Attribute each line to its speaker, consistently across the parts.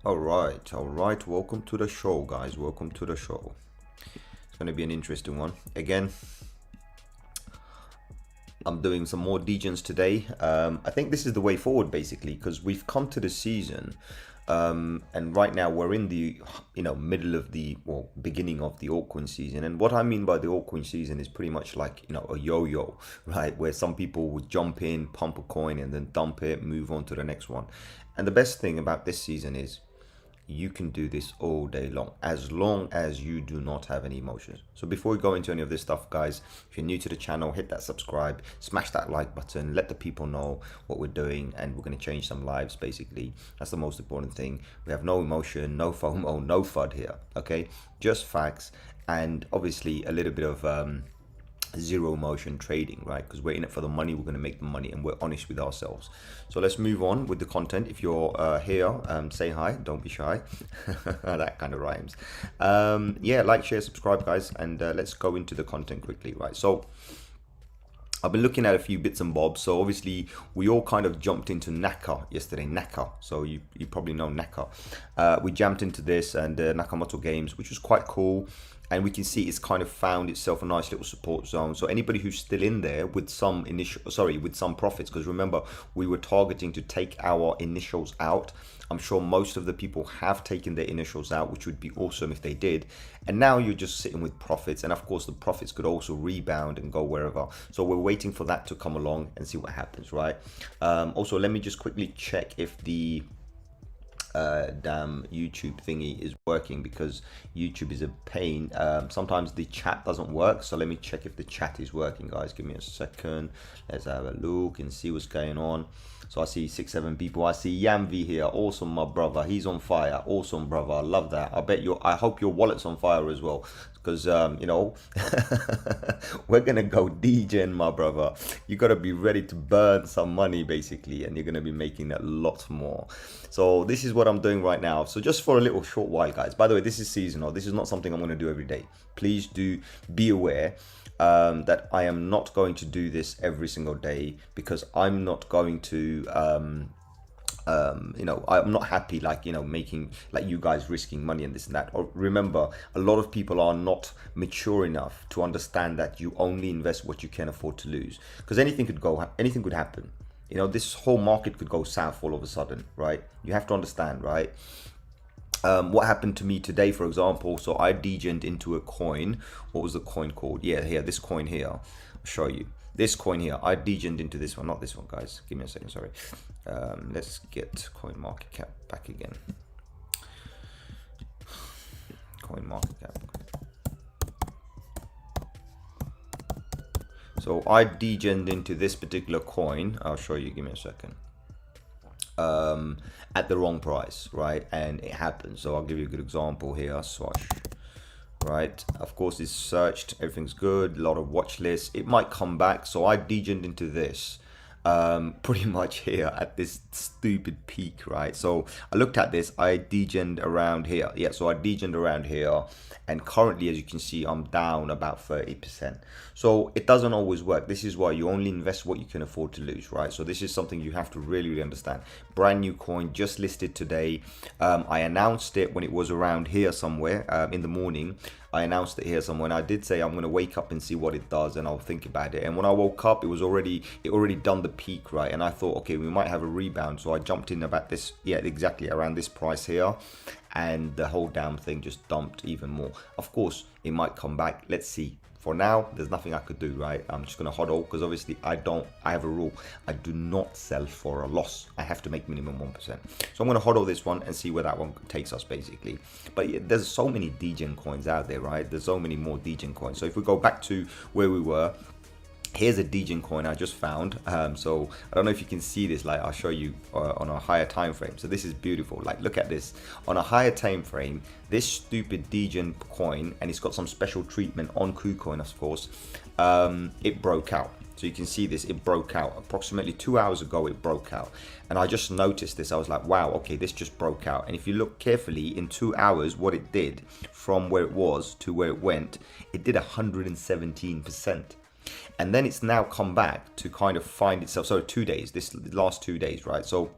Speaker 1: All right. Welcome to the show, guys. Welcome to the show. It's going to be an interesting one. Again, I'm doing some more degens today. I think this is the way forward, basically, because we've come to the season, and right now we're in the middle of the beginning of the altcoin season. And what I mean by the altcoin season is pretty much like a yo-yo, right? Where some people would jump in, pump a coin, and then dump it, move on to the next one. And the best thing about this season is you can do this all day long as you do not have any emotions. So before we go into any of this stuff, guys, if you're new to the channel, hit that subscribe, smash that like button, let the people know what we're doing, and we're going to change some lives. Basically, that's the most important thing. We have no emotion, no FOMO, no FUD here. Okay, just facts, and obviously a little bit of zero emotion trading, right? Because we're in it for the money, we're going to make the money, and we're honest with ourselves. So let's move on with the content. If you're here, say hi, don't be shy. That kind of rhymes. Yeah, like, share, subscribe, guys, and let's go into the content quickly, right? So I've been looking at a few bits and bobs. So obviously we all kind of jumped into Naka yesterday. Naka, so you probably know Naka. We jumped into this and Nakamoto Games, which was quite cool. And we can see it's kind of found itself a nice little support zone. So anybody who's still in there with some with some profits, because remember, we were targeting to take our initials out. I'm sure most of the people have taken their initials out, which would be awesome if they did. And now you're just sitting with profits. And of course, the profits could also rebound and go wherever. So we're waiting for that to come along and see what happens, right? Also, let me just quickly check if the damn YouTube thingy is working, because YouTube is a pain. Sometimes the chat doesn't work, so let me check if the chat is working, guys. Give me a second. Let's have a look and see what's going on. So I see 6-7 people. I see Yamvi here. Awesome, my brother. He's on fire. Awesome, brother. I love that. I hope your wallet's on fire as well, because we're gonna go degen, my brother. You gotta be ready to burn some money, basically, and you're gonna be making a lot more. So this is what I'm doing right now. So just for a little short while, guys. By the way, this is seasonal. This is not something I'm gonna do every day. Please do be aware that I am not going to do this every single day, because I'm not going to I'm not happy making you guys risking money and this and that. Or remember, a lot of people are not mature enough to understand that you only invest what you can afford to lose, because anything could happen. This whole market could go south all of a sudden, right? You have to understand, right? What happened to me today, for example, so I degened into a coin. What was the coin called? Yeah, here, this coin here. I'll show you. This coin here, I degened into this one, not this one, guys. Give me a second, sorry. Let's get coin market cap back again. Coin market cap. So I degened into this particular coin. I'll show you, give me a second. At the wrong price, right? And it happens. So I'll give you a good example here. Swash. Right, of course it's searched, everything's good, a lot of watch lists. It might come back. So I degened into this pretty much here at this stupid peak, right? So I looked at this, I degened around here. Yeah, so I degened around here, and currently, as you can see, I'm down about 30%. So it doesn't always work. This is why you only invest what you can afford to lose, right? So this is something you have to really understand. Brand new coin, just listed today. I announced it when it was around here somewhere in the morning. I announced it here somewhere, and I did say I'm going to wake up and see what it does, and I'll think about it. And when I woke up, it already done the peak, right? And I thought, okay, we might have a rebound. So I jumped in about this, yeah, exactly around this price here, and the whole damn thing just dumped even more. Of course, it might come back. Let's see. For now, there's nothing I could do, right? I'm just going to hodl, because obviously I have a rule. I do not sell for a loss. I have to make minimum 1%. So I'm going to hodl this one and see where that one takes us, basically. But yeah, there's so many degen coins out there, right? There's so many more degen coins. So if we go back to where we were, here's a degen coin I just found. So I don't know if you can see this. I'll show you on a higher time frame. So this is beautiful. Look at this on a higher time frame. This stupid degen coin, and it's got some special treatment on KuCoin, of course. It broke out. So you can see this, it broke out approximately 2 hours ago. It broke out, and I just noticed this. I was like, wow, okay, this just broke out. And if you look carefully, in 2 hours, what it did from where it was to where it went, it did 117%. And then it's now come back to kind of find itself. So 2 days, this last 2 days, right? So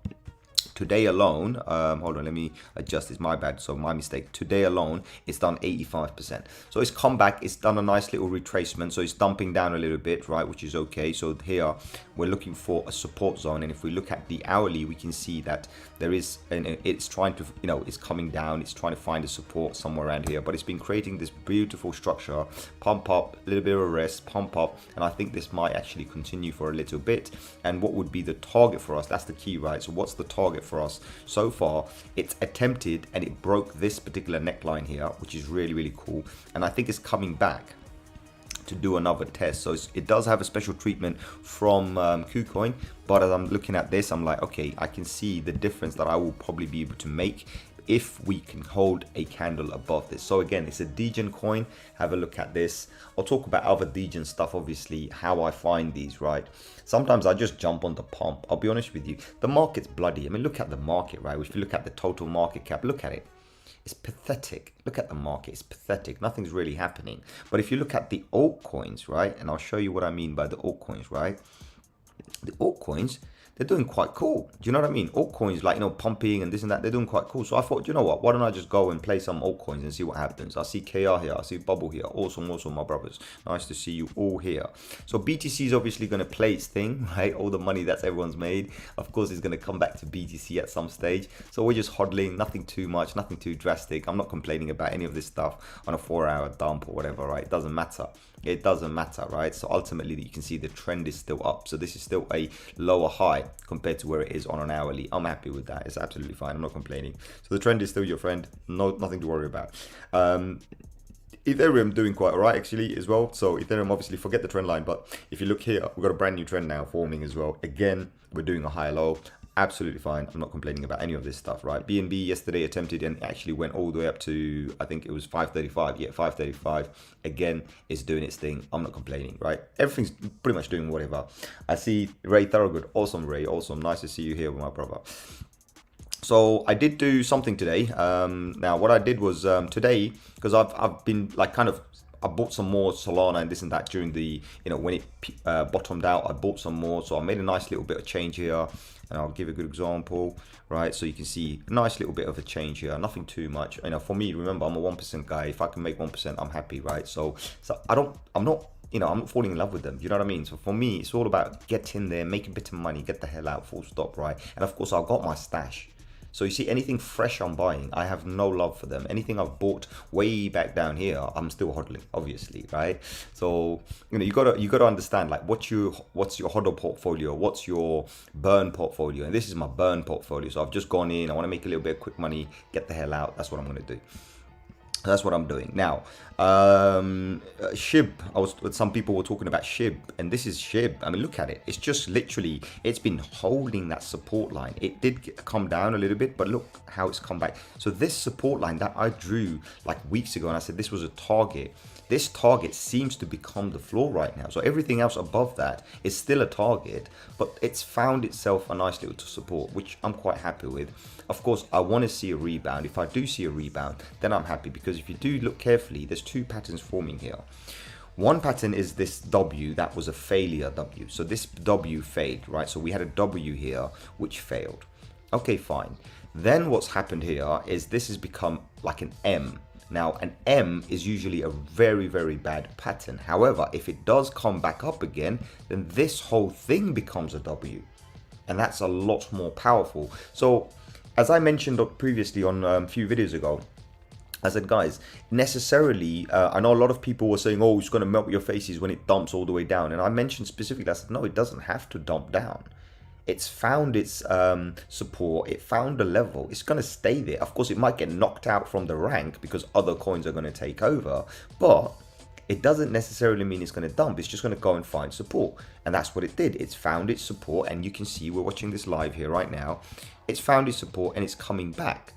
Speaker 1: Today alone, hold on, let me adjust this, my bad, so my mistake. Today alone, it's done 85%. So it's come back, it's done a nice little retracement, so it's dumping down a little bit, right, which is okay. So here, we're looking for a support zone, and if we look at the hourly, we can see that there is, and it's trying to, it's coming down, it's trying to find a support somewhere around here, but it's been creating this beautiful structure, pump up, a little bit of a rest, pump up, and I think this might actually continue for a little bit. And what would be the target for us? That's the key, right? So what's the target for us? So far, it's attempted and it broke this particular neckline here, which is really, really cool. And I think it's coming back to do another test. So it does have a special treatment from KuCoin, but as I'm looking at this, I'm like, okay, I can see the difference that I will probably be able to make if we can hold a candle above this. So again, it's a Degen coin. Have a look at this. I'll talk about other Degen stuff, obviously, how I find these, right? Sometimes I just jump on the pump. I'll be honest with you, the market's bloody. I mean, look at the market, right? If you look at the total market cap, look at it. It's pathetic. Look at the market, it's pathetic. Nothing's really happening. But if you look at the altcoins, right? And I'll show you what I mean by the altcoins, right? The altcoins, they're doing quite cool. Do you know what I mean? Altcoins, like, pumping and this and that, they're doing quite cool. So I thought, you know what? Why don't I just go and play some altcoins and see what happens? I see KR here. I see Bubble here. Awesome, my brothers. Nice to see you all here. So BTC is obviously going to play its thing, right? All the money that's everyone's made, of course, is going to come back to BTC at some stage. So we're just hodling, nothing too much, nothing too drastic. I'm not complaining about any of this stuff on a 4-hour dump or whatever, right? It doesn't matter. It doesn't matter, right? So ultimately, you can see the trend is still up. So this is still a lower high compared to where it is on an hourly. I'm happy with that. It's absolutely fine. I'm not complaining. So the trend is still your friend. Nothing to worry about. Ethereum doing quite all right actually as well. So Ethereum, obviously, forget the trend line. But if you look here, we've got a brand new trend now forming as well. Again, we're doing a high low. Absolutely fine. I'm not complaining about any of this stuff, right? BNB yesterday attempted and actually went all the way up to, I think it was 535. Yeah, 535. Again, it's doing its thing. I'm not complaining, right? Everything's pretty much doing whatever. I see Ray Thorogood. Awesome, Ray. Awesome. Nice to see you here with my brother. So I did do something today. Now, what I did was today, because I've been like I bought some more Solana and this and that during the, when it bottomed out, I bought some more. So I made a nice little bit of change here. And I'll give a good example, right? So you can see a nice little bit of a change here, nothing too much. For me, remember, I'm a 1% guy. If I can make 1%, I'm happy, right? So I'm not falling in love with them. You know what I mean? So for me, it's all about get in there, make a bit of money, get the hell out, full stop, right? And of course, I've got my stash. So you see, anything fresh I'm buying, I have no love for them. Anything I've bought way back down here, I'm still hodling, obviously, right? So you gotta understand, like, what's your hodl portfolio, what's your burn portfolio, and this is my burn portfolio. So I've just gone in. I want to make a little bit of quick money, get the hell out. That's what I'm gonna do. That's what I'm doing now. SHIB. Some people were talking about SHIB, and this is SHIB. I mean, look at it. It's just literally, it's been holding that support line. It did come down a little bit, but look how it's come back. So this support line that I drew like weeks ago, and I said this was a target. This target seems to become the floor right now. So everything else above that is still a target, but it's found itself a nice little support, which I'm quite happy with. Of course, I want to see a rebound. If I do see a rebound, then I'm happy, because if you do look carefully, there's two patterns forming here. One pattern is this W that was a failure W. So this W failed, right? So we had a W here which failed. Okay, fine. Then what's happened here is this has become like an M. Now, an M is usually a very, very bad pattern. However, if it does come back up again, then this whole thing becomes a W. And that's a lot more powerful. So, as I mentioned previously on a few videos ago, I said, guys, necessarily, I know a lot of people were saying, oh, it's going to melt your faces when it dumps all the way down. And I mentioned specifically, I said, no, it doesn't have to dump down. It's found its support. It found a level. It's going to stay there. Of course, it might get knocked out from the rank because other coins are going to take over. But it doesn't necessarily mean it's going to dump. It's just going to go and find support. And that's what it did. It's found its support. And you can see we're watching this live here right now. It's found its support and it's coming back.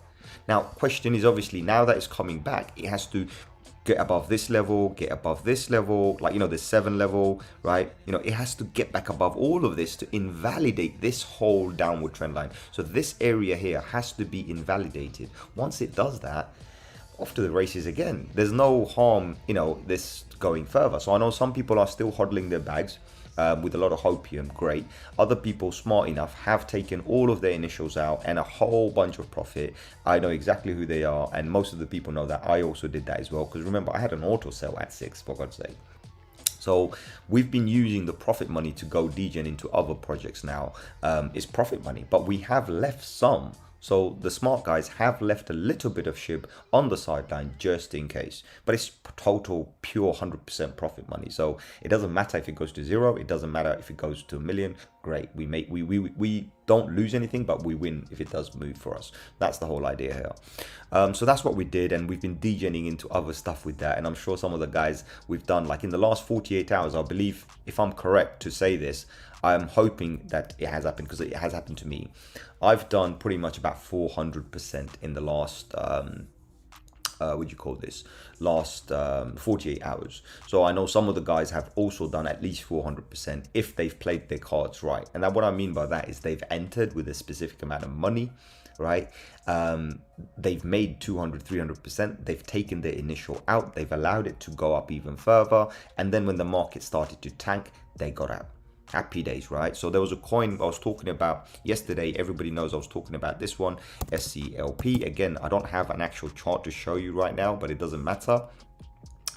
Speaker 1: Now, question is obviously, now that it's coming back, it has to get above this level, get above this level, like, the 7 level, right? It has to get back above all of this to invalidate this whole downward trend line. So this area here has to be invalidated. Once it does that, off to the races again. There's no harm, this going further. So I know some people are still hodling their bags. with a lot of hopium, great. Other people smart enough have taken all of their initials out and a whole bunch of profit. I know exactly who they are, and most of the people know that. I also did that as well, because remember, I had an auto sell at 6, for God's sake. So we've been using the profit money to go degen into other projects now. It's profit money, but we have left some. So the smart guys have left a little bit of SHIB on the sideline just in case. But it's total pure 100% profit money. So it doesn't matter if it goes to 0. It doesn't matter if it goes to 1 million. Great. We don't lose anything, but we win if it does move for us. That's the whole idea here. So that's what we did, and we've been degening into other stuff with that. And I'm sure some of the guys we've done, like in the last 48 hours, I believe, if I'm correct to say this, I'm hoping that it has happened, because it has happened to me. I've done pretty much about 400% in the last what do you call this, last 48 hours. So I know some of the guys have also done at least 400% if they've played their cards right. And that, what I mean by that is they've entered with a specific amount of money, right? They've made 200-300%. They've taken their initial out, they've allowed it to go up even further, and then when the market started to tank, they got out. Happy days, right? So there was a coin I was talking about yesterday. Everybody knows I was talking about this one, SCLP. Again, I don't have an actual chart to show you right now, but it doesn't matter.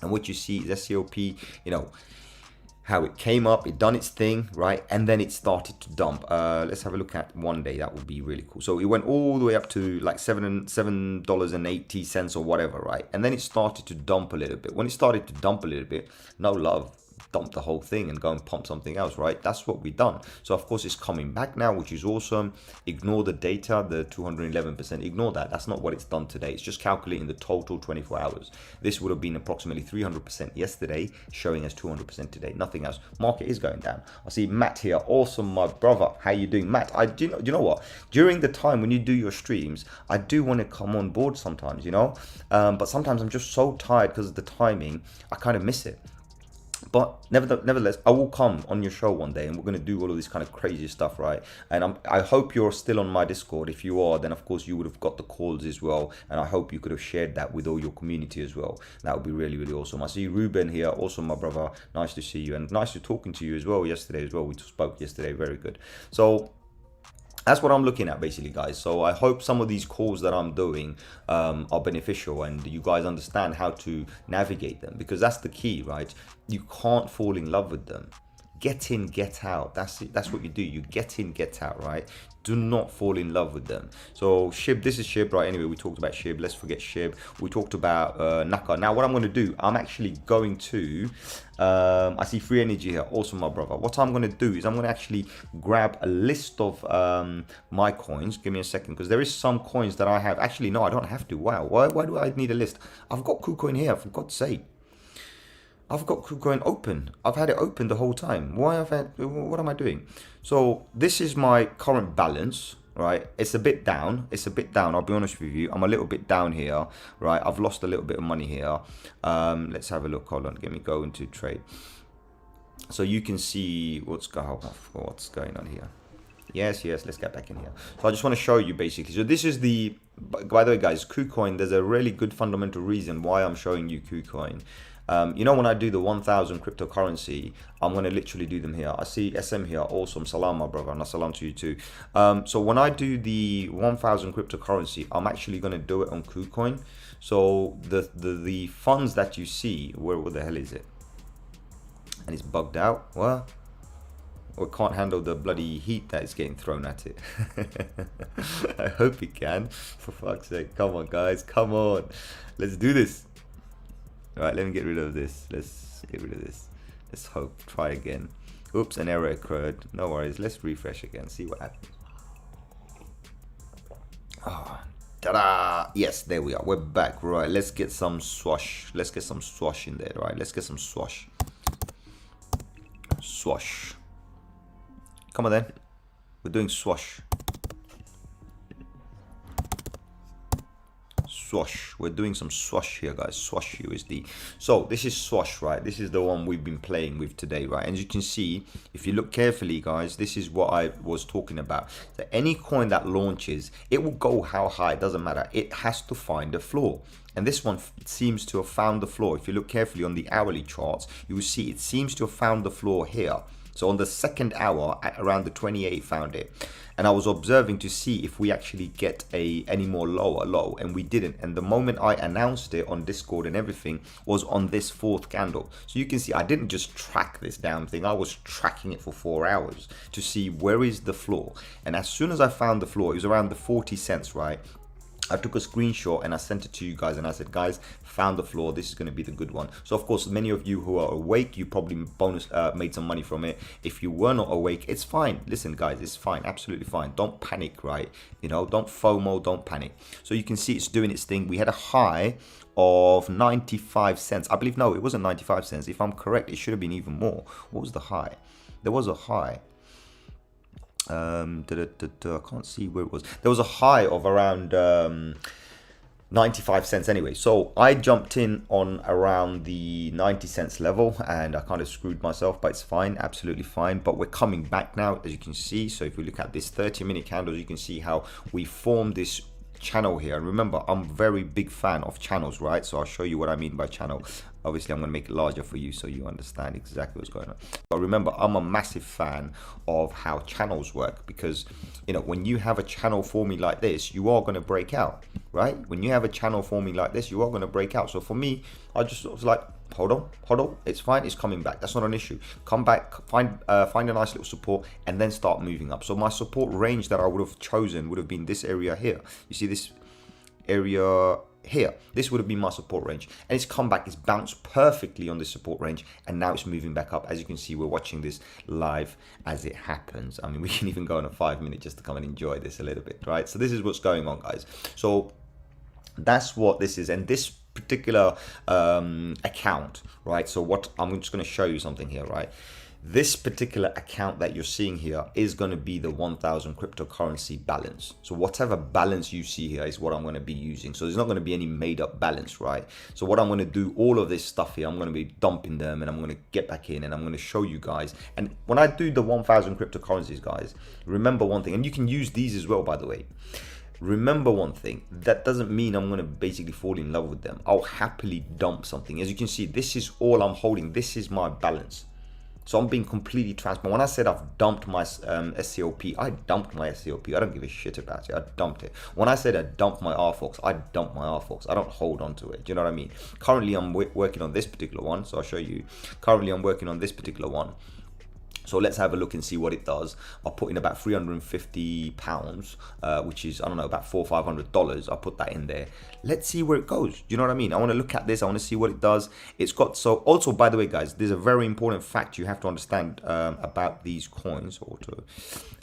Speaker 1: And what you see is SCLP, you know, how it came up, it done its thing, right? And then it started to dump. Let's have a look at one day. That would be really cool. So it went all the way up to like $7.80 or whatever, right? And then it started to dump a little bit. When it started to dump a little bit, no love, dump the whole thing and go and pump something else, right? That's what we've done. So of course it's coming back now, which is awesome. Ignore the data, the 211%, ignore that. That's not what it's done today. It's just calculating the total 24 hours. This would have been approximately 300% yesterday, showing us 200% today, nothing else. Market is going down. I see Matt here. Awesome, my brother. How you doing, Matt? Do you know what, during the time when you do your streams, I do want to come on board sometimes, you know, but sometimes I'm just so tired because of the timing, I kind of miss it. But nevertheless, I will come on your show one day, and we're going to do all of this kind of crazy stuff, right? And I hope you're still on my Discord. If you are, then of course you would have got the calls as well, and I hope you could have shared that with all your community as well. That would be really, really awesome. I see Ruben here, also my brother. Nice to see you, and nice to talking to you as well yesterday as well. We spoke yesterday, very good. So that's what I'm looking at basically, guys. So I hope some of these calls that I'm doing are beneficial, and you guys understand how to navigate them, because that's the key, right? You can't fall in love with them. Get in, get out. That's what you do. You get in, get out, right? Do not fall in love with them. So SHIB, this is SHIB, right? Anyway, we talked about SHIB. Let's forget SHIB. We talked about Naka. Now, what I'm going to do, I'm actually going to, I see free energy here. Also, my brother. What I'm going to do is I'm going to actually grab a list of my coins. Give me a second, because there is some coins that I have. Actually, no, I don't have to. Wow. Why do I need a list? I've got KuCoin here, for God's sake. I've got KuCoin open. I've had it open the whole time. What am I doing? So this is my current balance, right? It's a bit down. I'll be honest with you. I'm a little bit down here, right? I've lost a little bit of money here. Let's have a look. Hold on. Let me go into trade. So you can see what's going on here. Yes, let's get back in here. So I just want to show you basically. So this is the, by the way, guys, KuCoin, there's a really good fundamental reason why I'm showing you KuCoin. You know, when I do the 1,000 cryptocurrency, I'm going to literally do them here. I see SM here. Awesome. Salam, my brother. And salam to you too. So when I do the 1,000 cryptocurrency, I'm actually going to do it on KuCoin. So the funds that you see, where the hell is it? And it's bugged out. What? Or it can't handle the bloody heat that is getting thrown at it. I hope it can. For fuck's sake. Come on, guys. Come on. Let's do this. Alright, let me get rid of this. Let's get rid of this. Let's hope. Try again. Oops, an error occurred. No worries. Let's refresh again. See what happens. Oh, ta-da! Yes, there we are. We're back. Right, let's get some swash. Let's get some swash in there. Right, let's get some swash. Swash. Come on then. We're doing swash. Swash. We're doing some swash here, guys. Swash USD. So this is swash, right? This is the one we've been playing with today, right? And as you can see, if you look carefully, guys, this is what I was talking about. So any coin that launches, it will go how high, it doesn't matter. It has to find a floor. And this one seems to have found the floor. If you look carefully on the hourly charts, you will see it seems to have found the floor here. So on the second hour, at around the 28, found it. And I was observing to see if we actually get any more lower low, and we didn't. And the moment I announced it on Discord and everything was on this fourth candle. So you can see I didn't just track this damn thing. I was tracking it for 4 hours to see where is the floor. And as soon as I found the floor, it was around the 40 cents, right? I took a screenshot and I sent it to you guys, and I said, guys, found the floor, this is going to be the good one. So of course, many of you who are awake, you probably made some money from it. If you were not awake, it's fine. Listen guys, it's fine, absolutely fine. Don't panic, right? You know, don't FOMO, don't panic. So you can see it's doing its thing. We had a high of 95 cents. I believe, no, it wasn't 95 cents. If I'm correct, it should have been even more. What was the high? There was a high. I can't see where it was. There was a high of around 95 cents anyway. So I jumped in on around the 90 cents level, and I kind of screwed myself, but it's fine, absolutely fine. But we're coming back now, as you can see. So if we look at this 30-minute candles, you can see how we formed this channel here. And remember, I'm a very big fan of channels, right? So I'll show you what I mean by channel. Obviously, I'm going to make it larger for you so you understand exactly what's going on. But remember, I'm a massive fan of how channels work, because, you know, when you have a channel forming like this, you are going to break out, right? When you have a channel forming like this, you are going to break out. So for me, I just was like, hold on, it's fine, it's coming back, that's not an issue. Come back, find a nice little support, and then start moving up. So my support range that I would have chosen would have been this area here. You see this area here, this would have been my support range, and it's come back, it's bounced perfectly on this support range, and now it's moving back up. As you can see, we're watching this live as it happens. I mean, we can even go on a 5-minute just to come and enjoy this a little bit, right? So this is what's going on, guys. So that's what this is, and this particular account, right? So what I'm just going to show you something here, right? This particular account that you're seeing here is going to be the 1000 cryptocurrency balance. So whatever balance you see here is what I'm going to be using. So there's not going to be any made up balance, right? So what I'm going to do, all of this stuff here, I'm going to be dumping them, and I'm going to get back in, and I'm going to show you guys. And when I do the 1000 cryptocurrencies, guys, remember one thing, and you can use these as well, by the way. Remember one thing, that doesn't mean I'm going to basically fall in love with them. I'll happily dump something. As you can see, this is all I'm holding. This is my balance. So I'm being completely transparent. When I said I've dumped my SCOP, I dumped my SCOP. I don't give a shit about it. I dumped it. When I said I dumped my RFox, I dumped my RFox. I don't hold on to it. Do you know what I mean? Currently, I'm working on this particular one. So I'll show you. Currently, I'm working on this particular one. So let's have a look and see what it does. I'll put in about £350, which is, I don't know, about $400 or $500. I'll put that in there. Let's see where it goes. Do you know what I mean? I want to look at this. I want to see what it does. It's got, so also, by the way, guys, there's a very important fact you have to understand about these coins,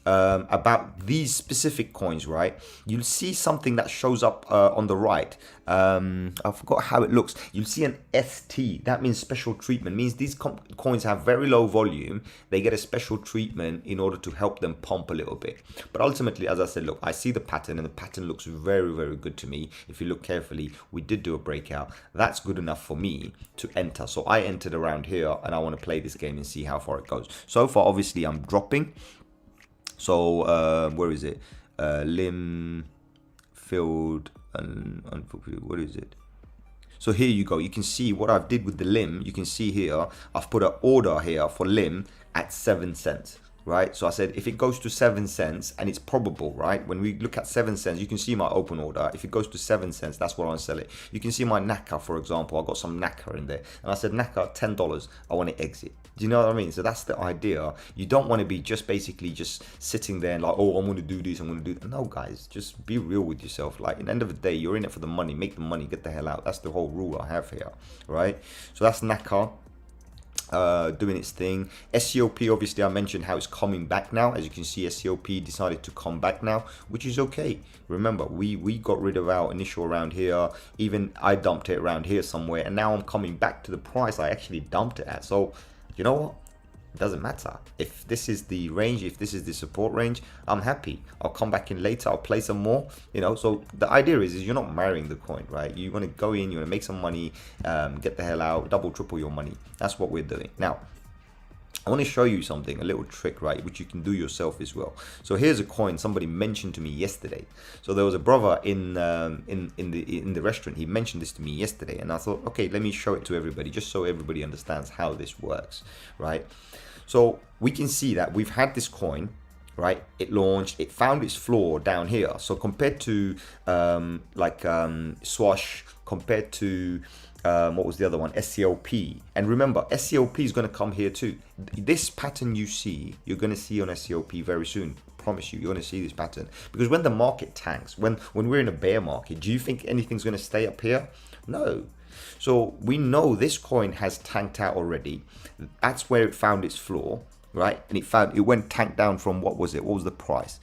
Speaker 1: about these specific coins, right? You'll see something that shows up on the right. I forgot how it looks. You'll see an ST. That means special treatment. Means these coins have very low volume. They get a special treatment in order to help them pump a little bit. But ultimately, as I said, look, I see the pattern, and the pattern looks very, very good to me. If you look carefully, we did do a breakout. That's good enough for me to enter. So I entered around here, and I want to play this game and see how far it goes. So far, obviously, I'm dropping. So where is it? Limb, filled, and what is it? So here you go. You can see what I've did with the limb. You can see here, I've put an order here for limb at 7 cents, right? So I said, if it goes to 7 cents, and it's probable, right? When we look at 7 cents, you can see my open order. If it goes to 7 cents, that's what I want to sell it. You can see my NACA, for example. I got some NACA in there, and I said, NACA, $10. I want to exit. Do you know what I mean? So that's the idea. You don't want to be just basically just sitting there and like, oh, I'm going to do this, I'm going to do that. No, guys, just be real with yourself. Like, at the end of the day, you're in it for the money. Make the money, get the hell out. That's the whole rule I have here, right? So that's NACA. Doing its thing. SCOP, obviously I mentioned how it's coming back now. As you can see, SCOP decided to come back now, which is okay. Remember, we got rid of our initial around here. Even I dumped it around here somewhere, and now I'm coming back to the price I actually dumped it at. So you know what, it doesn't matter if this is the range, if this is the support range. I'm happy. I'll come back in later, I'll play some more, you know. So the idea is you're not marrying the coin, right? You want to go in, you want to make some money, get the hell out, double, triple your money. That's what we're doing. Now I want to show you something, a little trick, right, which you can do yourself as well. So here's a coin somebody mentioned to me yesterday. So there was a brother in the restaurant. He mentioned this to me yesterday, and I thought, okay, let me show it to everybody, just so everybody understands how this works, right? So we can see that we've had this coin, right? It launched, it found its floor down here. So compared to Swash, compared to what was the other one? SCLP. And remember, SCLP is going to come here too. This pattern you see, you're going to see on SCLP very soon. Promise you, you're going to see this pattern. Because when the market tanks, when we're in a bear market, do you think anything's going to stay up here? No. So we know this coin has tanked out already. That's where it found its floor, right? And it went tanked down from, what was it? What was the price?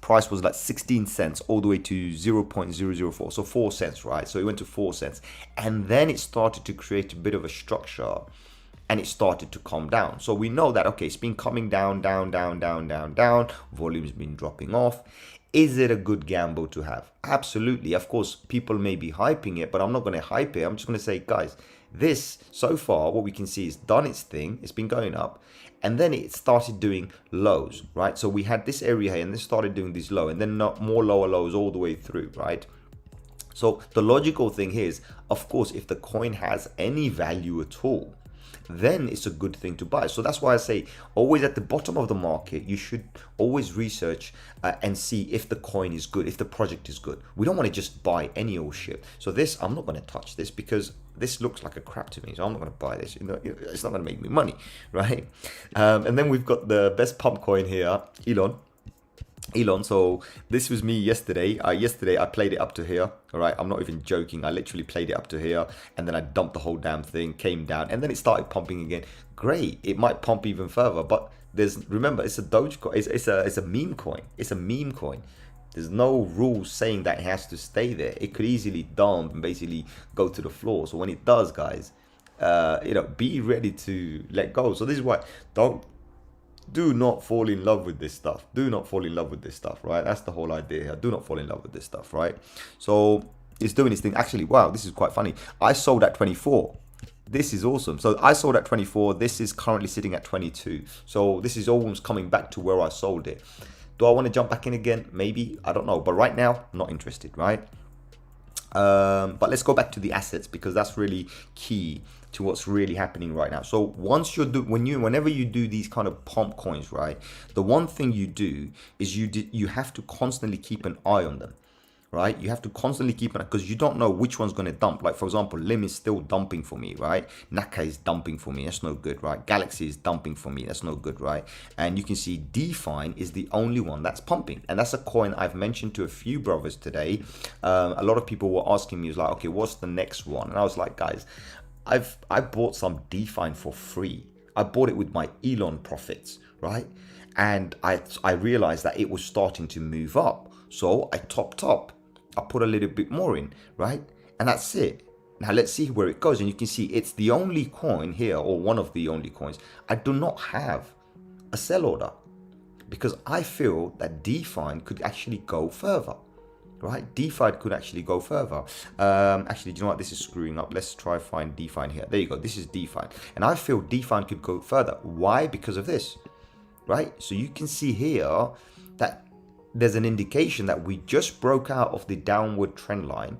Speaker 1: Price was like 16 cents all the way to 0.004, so 4 cents, right? So it went to 4 cents, and then it started to create a bit of a structure, and it started to come down. So we know that, okay, it's been coming down, volume's been dropping off. Is it a good gamble to have? Absolutely. Of course, people may be hyping it, but I'm not going to hype it. I'm just going to say, guys, this so far, what we can see is done its thing. It's been going up, and then it started doing lows, right? So we had this area here, and this started doing these low, and then more lower lows all the way through, right? So the logical thing here is, of course, if the coin has any value at all, then it's a good thing to buy. So that's why I say always at the bottom of the market, you should always research and see if the coin is good, if the project is good. We don't want to just buy any old shit. So this, I'm not going to touch this because this looks like a crap to me. So I'm not going to buy this. You know, it's not going to make me money, right? And then we've got the best pump coin here, Elon. So this was me yesterday. Yesterday I played it up to here. All right, I'm not even joking. I literally played it up to here, and then I dumped the whole damn thing, came down, and then it started pumping again. Great, it might pump even further, but remember, it's a Dogecoin. It's a meme coin. It's a meme coin. There's no rules saying that it has to stay there. It could easily dump and basically go to the floor. So when it does, guys, be ready to let go. So this is why do not fall in love with this stuff. Do not fall in love with this stuff, right? That's the whole idea here. Do not fall in love with this stuff, right? So it's doing its thing. Actually, wow, this is quite funny. I sold at 24. This is awesome. So I sold at 24. This is currently sitting at 22. So this is almost coming back to where I sold it. Do I want to jump back in again? Maybe. I don't know. But right now, I'm not interested, right? But let's go back to the assets, because that's really key to what's really happening right now. So whenever you do these kind of pump coins, right, the one thing you do is you have to constantly keep an eye on them, right? You have to constantly keep an eye, because you don't know which one's going to dump. Like, for example, Lim is still dumping for me, right? Naka is dumping for me. That's no good, right? Galaxy is dumping for me. That's no good, right? And you can see Define is the only one that's pumping. And that's a coin I've mentioned to a few brothers today. A lot of people were asking me, was like, okay, what's the next one? And I was like, guys, I bought some Define for free. I bought it with my Elon profits, right? And I realized that it was starting to move up. So I topped up. I put a little bit more in, right? And that's it. Now let's see where it goes. And you can see it's the only coin here, or one of the only coins, I do not have a sell order, because I feel that Define could actually go further, right? Define could actually go further. Actually, do you know what? This is screwing up. Let's try find Define here. There you go. This is Define. And I feel Define could go further. Why? Because of this, right? So you can see here that there's an indication that we just broke out of the downward trend line.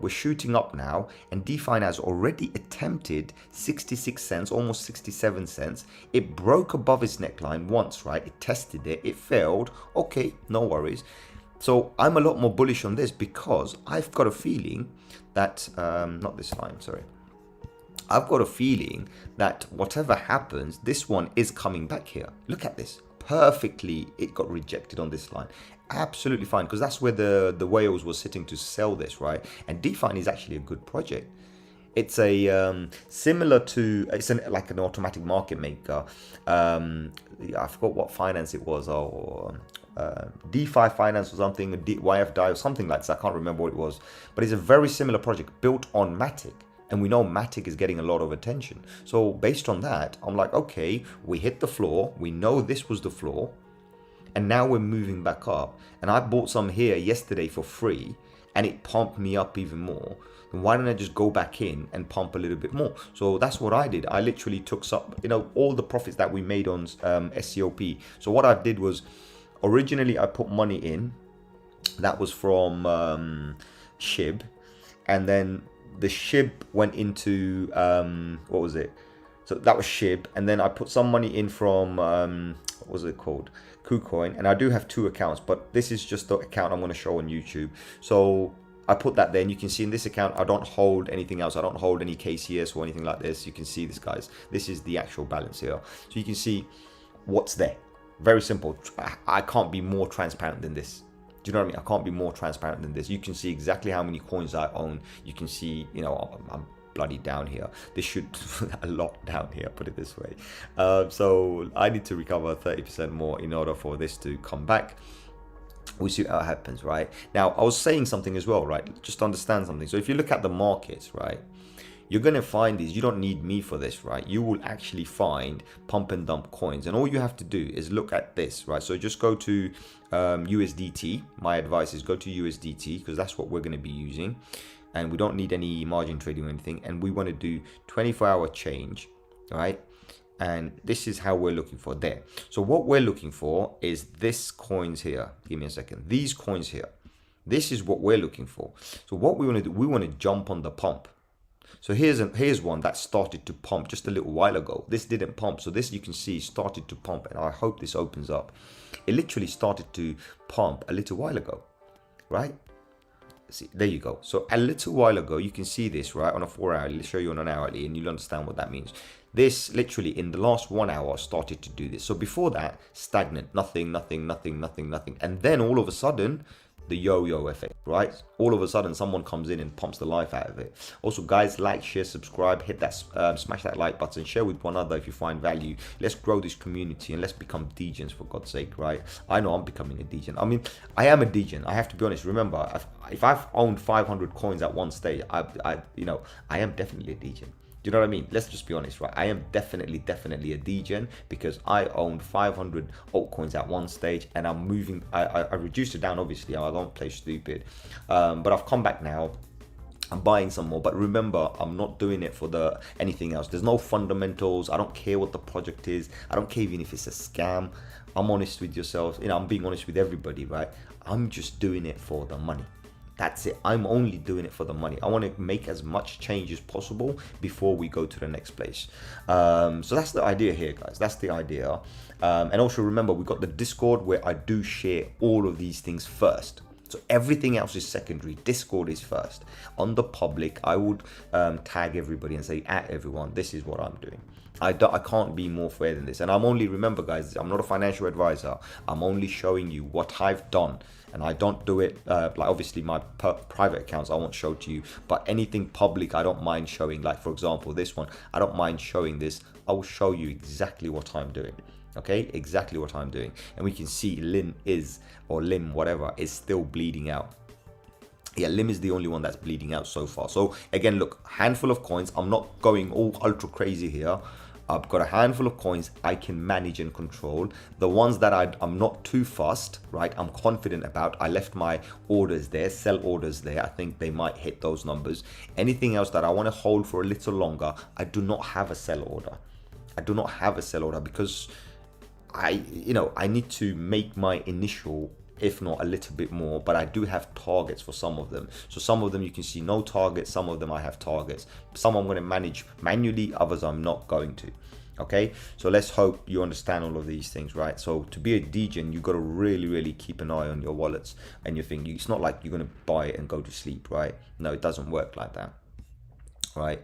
Speaker 1: We're shooting up now, and Define has already attempted 66 cents, almost 67 cents. It broke above its neckline once, right? It tested it, it failed. Okay, no worries. So I'm a lot more bullish on this, because I've got a feeling that, not this line, sorry. I've got a feeling that whatever happens, this one is coming back here. Look at this. Perfectly, it got rejected on this line. Absolutely fine, because that's where the whales were sitting to sell this, right? And Define is actually a good project. It's a similar to, like an automatic market maker. I forgot what finance it was, or DeFi finance or something, YFDI or something like that. I can't remember what it was, but it's a very similar project built on Matic. And we know Matic is getting a lot of attention. So based on that, I'm like, okay, we hit the floor. We know this was the floor. And now we're moving back up. And I bought some here yesterday for free, and it pumped me up even more. Then why don't I just go back in and pump a little bit more? So that's what I did. I literally took some, all the profits that we made on SCOP. So what I did was, originally I put money in. That was from SHIB. And then the SHIB went into, what was it? So that was SHIB, and then I put some money in from what was it called, KuCoin, and I do have 2 accounts, but this is just the account I'm going to show on YouTube. So I put that there, and you can see in this account I don't hold anything else. I don't hold any KCS or anything like this. You can see this, guys. This is the actual balance here, so you can see what's there. Very simple. I can't be more transparent than this. Do you know what I mean? I can't be more transparent than this. You can see exactly how many coins I own. You can see, you know, I'm bloody down here. This should a lot down here, put it this way. So I need to recover 30% more in order for this to come back. We'll see how it happens, right? Now, I was saying something as well, right? Just understand something. So if you look at the markets, right, you're going to find these. You don't need me for this, right? You will actually find pump and dump coins, and all you have to do is look at this, right? So just go to USDT. My advice is go to USDT, because that's what we're going to be using, and we don't need any margin trading or anything, and we want to do 24-hour change, right? And this is how we're looking for there. So what we're looking for is this coins here. Give me a second. These coins here. This is what we're looking for. So what we want to do, we want to jump on the pump. So here's one that started to pump just a little while ago. This didn't pump. So this, you can see, started to pump, and I hope this opens up. It literally started to pump a little while ago, right? See, there you go. So a little while ago, you can see this, right, on a 4-hour. Let's show you on an hourly, and you'll understand what that means. This literally in the last 1 hour started to do this. So before that, stagnant, nothing. And then all of a sudden, the yo-yo effect, right? All of a sudden, someone comes in and pumps the life out of it. Also, guys, like, share, subscribe, hit that, smash that like button, share with one another if you find value. Let's grow this community and let's become Degens, for God's sake, right? I know I'm becoming a Degen. I mean, I am a Degen. I have to be honest. Remember, if I've owned 500 coins at one stage, I am definitely a Degen. Do you know what I mean? Let's just be honest, right? I am definitely a Degen, because I owned 500 altcoins at one stage, and I'm moving. I reduced it down, obviously. I don't play stupid, but I've come back now. I'm buying some more, but remember, I'm not doing it for anything else. There's no fundamentals. I don't care what the project is. I don't care even if it's a scam. I'm honest with yourselves. You know, I'm being honest with everybody, right? I'm just doing it for the money. That's it. I'm only doing it for the money. I want to make as much change as possible before we go to the next place. So that's the idea here, guys. That's the idea. And also remember, we've got the Discord where I do share all of these things first. So everything else is secondary. Discord is first. On the public, I would tag everybody and say, at everyone, this is what I'm doing. I can't be more fair than this. And I'm only, remember, guys, I'm not a financial advisor. I'm only showing you what I've done. And I don't do it, like obviously my private accounts I won't show to you, but anything public I don't mind showing. Like, for example, this one, I don't mind showing this. I will show you exactly what I'm doing. Okay, exactly what I'm doing. And we can see Lim whatever, is still bleeding out. Yeah, Lim is the only one that's bleeding out so far. So again, look, handful of coins. I'm not going all ultra crazy here. I've got a handful of coins I can manage and control. The ones that I'm not too fussed, right? I'm confident about. I left my orders there, sell orders there. I think they might hit those numbers. Anything else that I want to hold for a little longer, I do not have a sell order. I do not have a sell order because I need to make my initial, if not a little bit more, but I do have targets for some of them. So some of them you can see no targets, some of them I have targets. Some I'm going to manage manually, others I'm not going to. Okay, so let's hope you understand all of these things, right? So to be a Degen, you've got to really keep an eye on your wallets and your thing. It's not like you're going to buy it and go to sleep, right? No, it doesn't work like that, right?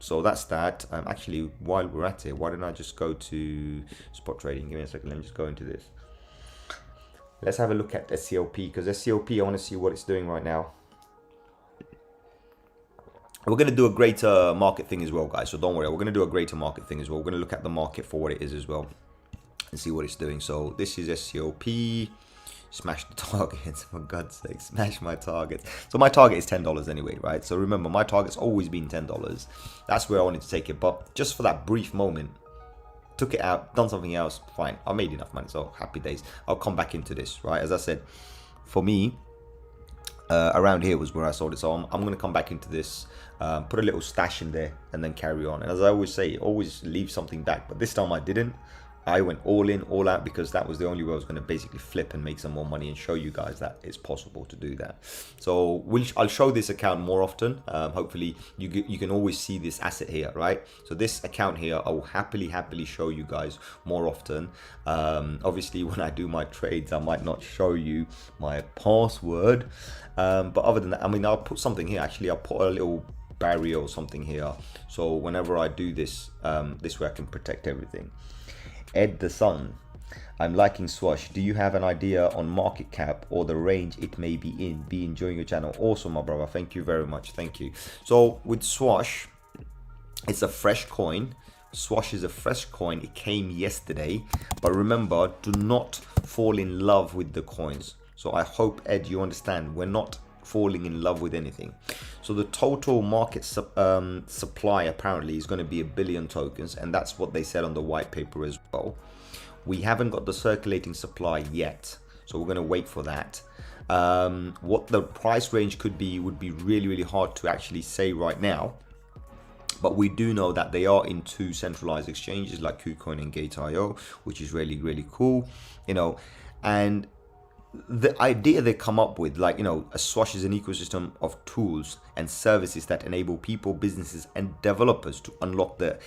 Speaker 1: So that's that. Actually, while we're at it, why don't I just go to spot trading? Give me a second, let me just go into this. Let's have a look at SCLP, because SCLP, I want to see what it's doing right now. We're going to do a greater market thing as well, guys. So don't worry, we're going to do a greater market thing as well. We're going to look at the market for what it is as well and see what it's doing. So this is SCLP. Smash the targets, for God's sake, smash my targets. So my target is $10 anyway, right? So remember, my target's always been $10. That's where I wanted to take it. But just for that brief moment, took it out, done something else, fine. I made enough money, so happy days. I'll come back into this, right? As I said, for me, around here was where I sold it. So I'm going to come back into this, put a little stash in there and then carry on. And as I always say, always leave something back. But this time I didn't. I went all in, all out, because that was the only way I was going to basically flip and make some more money and show you guys that it's possible to do that. So I'll show this account more often. Hopefully you can always see this asset here, right? So this account here, I will happily show you guys more often. Obviously, when I do my trades, I might not show you my password. But other than that, I mean, I'll put something here. Actually, I'll put a little barrier or something here. So whenever I do this, this way I can protect everything. Ed the Sun, I'm liking Swash. Do you have an idea on market cap or the range it may be in? Be enjoying your channel. Awesome, my brother. Thank you very much. Thank you. So with Swash, it's a fresh coin. Swash is a fresh coin. It came yesterday. But remember, do not fall in love with the coins. So I hope, Ed, you understand. We're not falling in love with anything. So the total market supply apparently is going to be 1 billion tokens, and that's what they said on the white paper as well. We haven't got the circulating supply yet, so we're going to wait for that. What the price range could be would be really hard to actually say right now, but we do know that they are in 2 centralized exchanges like KuCoin and Gate.io, which is really cool, you know. And the idea they come up with, like, you know, a Swash is an ecosystem of tools and services that enable people, businesses and developers to unlock the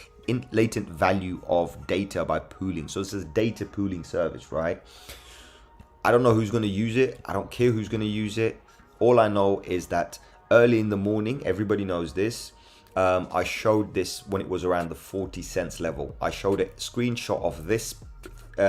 Speaker 1: latent value of data by pooling. So this is a data pooling service, right? I don't know who's going to use it. I don't care who's going to use it. All I know is that early in the morning, everybody knows this, I showed this when it was around the 40 cents level. I showed a screenshot of this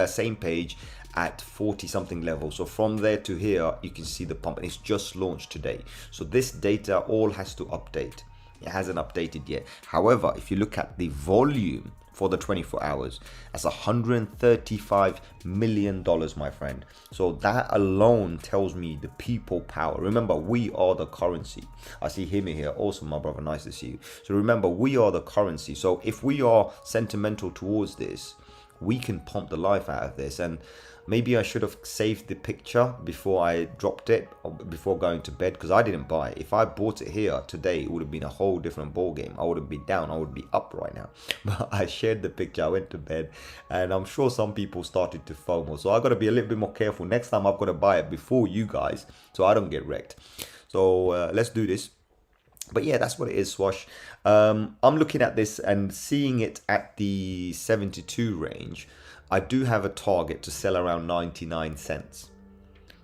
Speaker 1: same page at 40 something level. So from there to here, you can see the pump, and it's just launched today. So this data all has to update. It hasn't updated yet. However, if you look at the volume for the 24 hours, that's $135 million, my friend. So that alone tells me the people power. Remember, we are the currency. I see him here. Awesome, my brother. Nice to see you. So remember, we are the currency. So if we are sentimental towards this, we can pump the life out of this. And maybe I should have saved the picture before I dropped it, or before going to bed, because I didn't buy it. If I bought it here today, it would have been a whole different ball game. I would have been down, I would be up right now. But I shared the picture, I went to bed, and I'm sure some people started to FOMO. So I got to be a little bit more careful. Next time I've got to buy it before you guys, so I don't get wrecked. So let's do this. But yeah, that's what it is, Swash. I'm looking at this and seeing it at the 72 range. I do have a target to sell around 99 cents.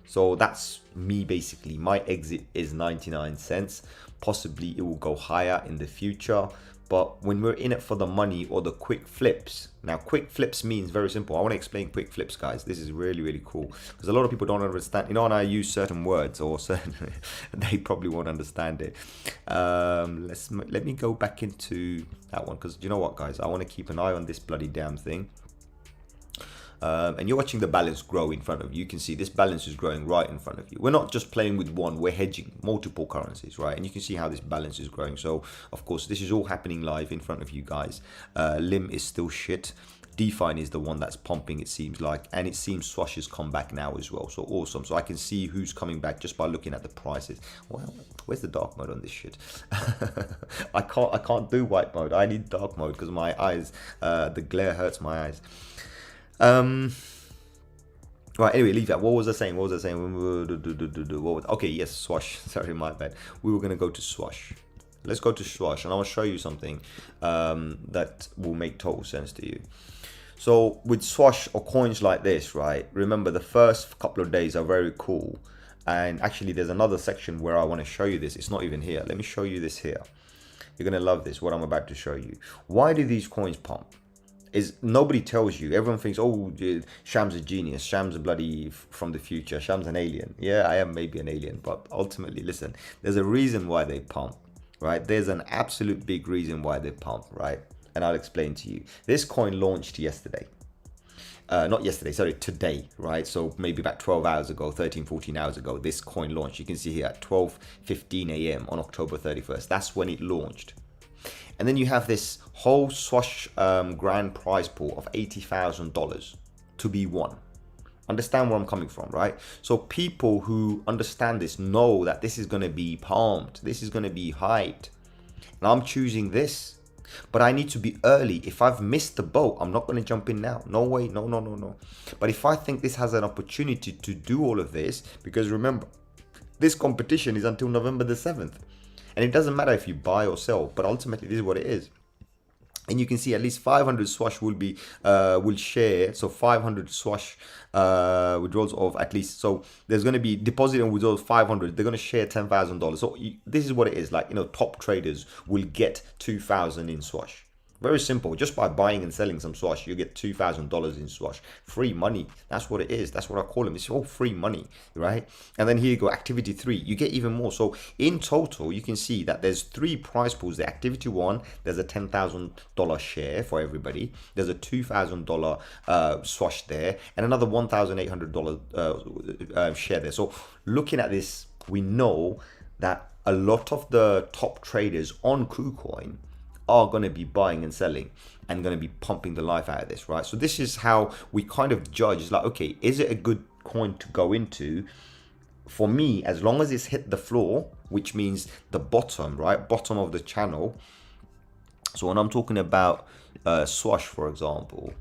Speaker 1: So that's me basically. My exit is 99 cents. Possibly it will go higher in the future. But when we're in it for the money or the quick flips. Now, quick flips means very simple. I want to explain quick flips, guys. This is really cool. Because a lot of people don't understand. You know, when I use certain words or certain, they probably won't understand it. Let me go back into that one. Because you know what, guys? I want to keep an eye on this bloody damn thing. And you're watching the balance grow in front of you. You can see this balance is growing right in front of you. We're not just playing with one, we're hedging multiple currencies, right? And you can see how this balance is growing. So of course, this is all happening live in front of you guys. Lim is still shit. DeFi is the one that's pumping, it seems like, and it seems Swash has come back now as well. So awesome. So I can see who's coming back just by looking at the prices. Well, where's the dark mode on this shit? I can't do white mode. I need dark mode because my eyes, the glare hurts my eyes. Right, anyway, leave that. What was I saying? Okay, yes, Swash. Sorry, my bad. We were going to go to Swash. Let's go to Swash, and I will show you something that will make total sense to you. So with Swash or coins like this, right, remember the first couple of days are very cool. And actually, there's another section where I want to show you this. It's not even here. Let me show you this here. You're going to love this, what I'm about to show you. Why do these coins pump? Is nobody tells you. Everyone thinks, oh, Sham's a genius. Sham's a bloody from the future. Sham's an alien. Yeah, I am maybe an alien, but ultimately, listen, there's a reason why they pump, right? There's an absolute big reason why they pump, right? And I'll explain to you. This coin launched yesterday. Not yesterday, sorry, today, right? So maybe about 12 hours ago, 13, 14 hours ago, this coin launched. You can see here at 12:15 a.m. on October 31st. That's when it launched. And then you have this whole Swash grand prize pool of $80,000 to be won. Understand where I'm coming from, right? So people who understand this know that this is going to be pumped. This is going to be hyped. And I'm choosing this. But I need to be early. If I've missed the boat, I'm not going to jump in now. No way. No, no, no, no. But if I think this has an opportunity to do all of this, because remember, this competition is until November the 7th. And it doesn't matter if you buy or sell, but ultimately this is what it is. And you can see at least 500 swash will share. So 500 swash withdrawals of at least. So there's going to be deposit and withdrawals 500. They're going to share $10,000. So this is what it is. Like, top traders will get 2,000 in swash. Very simple. Just by buying and selling some swash, you get $2,000 in swash. Free money. That's what it is. That's what I call them. It's all free money, right? And then here you go, activity 3. You get even more. So in total, you can see that there's 3 prize pools. The activity 1, there's a $10,000 share for everybody. There's a $2,000 swash there, and another $1,800 share there. So looking at this, we know that a lot of the top traders on KuCoin are going to be buying and selling and going to be pumping the life out of this, right? So this is how we kind of judge, like, okay, is it a good coin to go into? For me, as long as it's hit the floor, which means the bottom, right? Bottom of the channel. So when I'm talking about swash, for example,